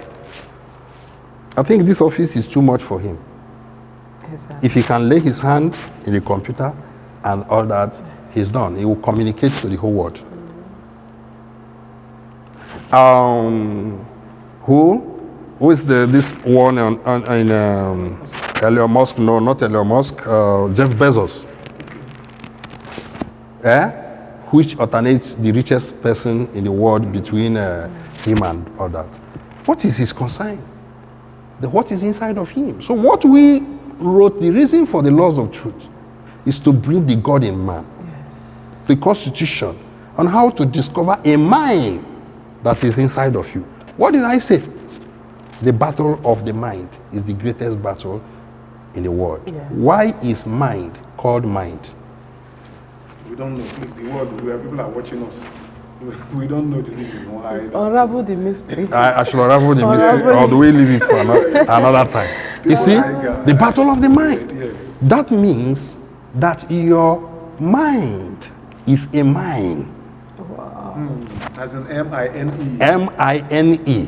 I think this office is too much for him. Exactly. If he can lay his hand in the computer and all that, he's done. He will communicate to the whole world. Who is this one in Elon Musk? No, not Elon Musk. Jeff Bezos. Which alternates the richest person in the world between him and all that. What is his concern? What is inside of him? So what we wrote, the reason for the laws of truth, is to bring the God in man. Yes. The Constitution on how to discover a mind that is inside of you. What did I say? The battle of the mind is the greatest battle in the world. Yes. Why is mind called mind? We don't know. Please, the world where people are watching us, we don't know the reason why. Unravel the mystery. I should unravel the mystery, or do we leave it for another time? You see, the battle of the mind. Yes. That means that your mind is a mine. Wow. As in M-I-N-E. M-I-N-E.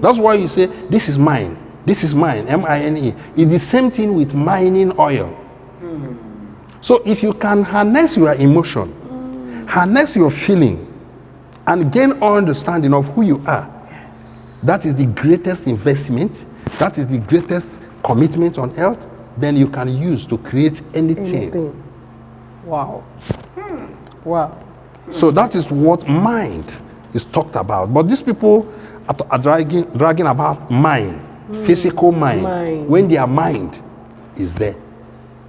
That's why you say, this is mine. This is mine, M-I-N-E. It's the same thing with mining oil. So if you can harness your emotion, harness your feeling, and gain understanding of who you are, that is the greatest investment, that is the greatest commitment on earth, then you can use to create anything. Wow. Wow. So that is what mind is talked about. But these people are dragging about mind, physical mind, when their mind is there.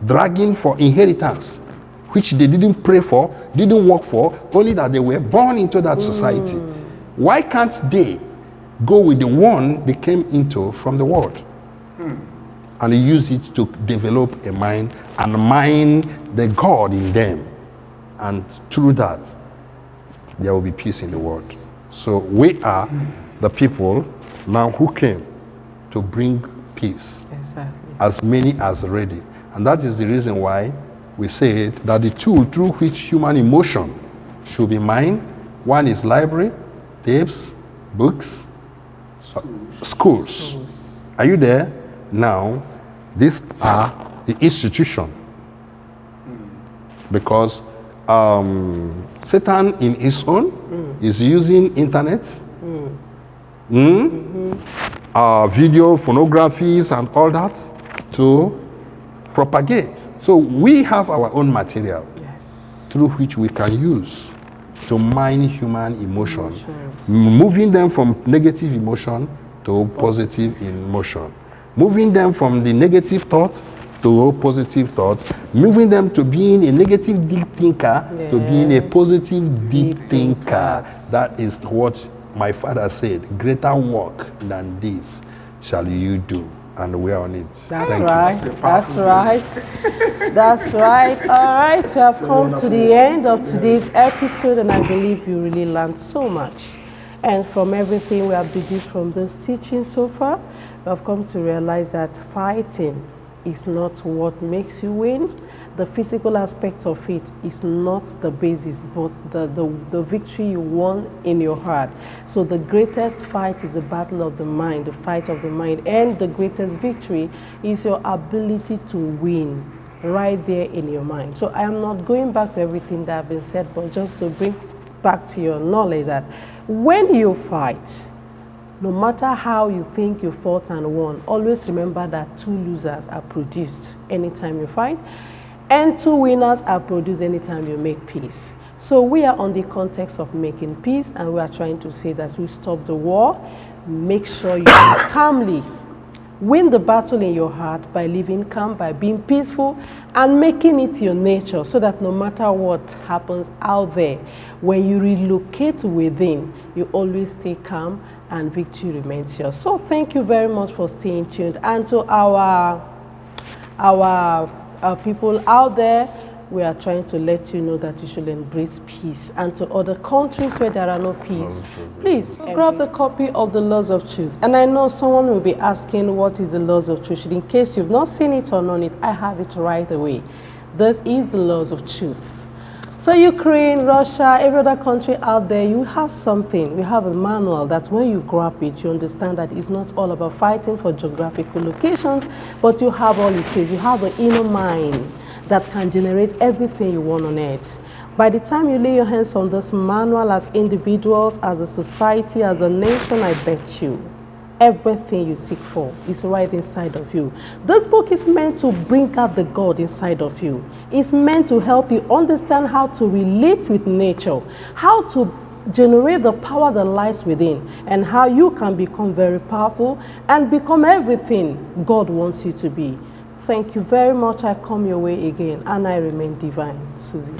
Dragging for inheritance, which they didn't pray for, didn't work for, only that they were born into that society. Why can't they go with the one they came into from the world and use it to develop a mind and mine the God in them? And through that, there will be peace in the world. So we are the people now who came to bring peace. Exactly. As many as ready. And that is the reason why we said that the tool through which human emotion should be mined, one is library, tapes, books, schools. Are you there? Now, these are the institution. Because Satan in his own is using internet, video, phonographies and all that to propagate. So we have our own material through which we can use to mine human emotion, moving them from negative emotion to positive emotion, moving them from the negative thought to positive thought, moving them to being a negative deep thinker to being a positive deep thinker. That is what my father said, greater work than this shall you do. And we're on it. That's right. That's right. That's right. All right. We have come to the end of today's episode, and I believe you really learned so much. And from everything we have deduced from this teaching so far, we have come to realize that fighting is not what makes you win. The physical aspect of it is not the basis, but the victory you won in your heart. So the greatest fight is the battle of the mind, the fight of the mind. And the greatest victory is your ability to win right there in your mind. So I am not going back to everything that has been said, but just to bring back to your knowledge that when you fight, no matter how you think you fought and won, always remember that 2 losers are produced anytime you fight, and 2 winners are produced anytime you make peace. So we are on the context of making peace, and we are trying to say that we stop the war, make sure you calmly win the battle in your heart by living calm, by being peaceful, and making it your nature, so that no matter what happens out there, when you relocate within, you always stay calm and victory remains yours. So thank you very much for staying tuned. And to our people out there, we are trying to let you know that you should embrace peace. And to other countries where there are no peace, please grab the copy of the Laws of Truth. And I know someone will be asking, what is the Laws of Truth? In case you've not seen it or known it, I have it right away. This is the Laws of Truth. So Ukraine, Russia, every other country out there, you have something. We have a manual that when you grab it, you understand that it's not all about fighting for geographical locations, but you have all it is. You have an inner mind that can generate everything you want on earth. By the time you lay your hands on this manual as individuals, as a society, as a nation, I bet you, everything you seek for is right inside of you. This book is meant to bring out the God inside of you. It's meant to help you understand how to relate with nature, how to generate the power that lies within, and how you can become very powerful and become everything God wants you to be. Thank you very much. I come your way again, and I remain divine. Susie.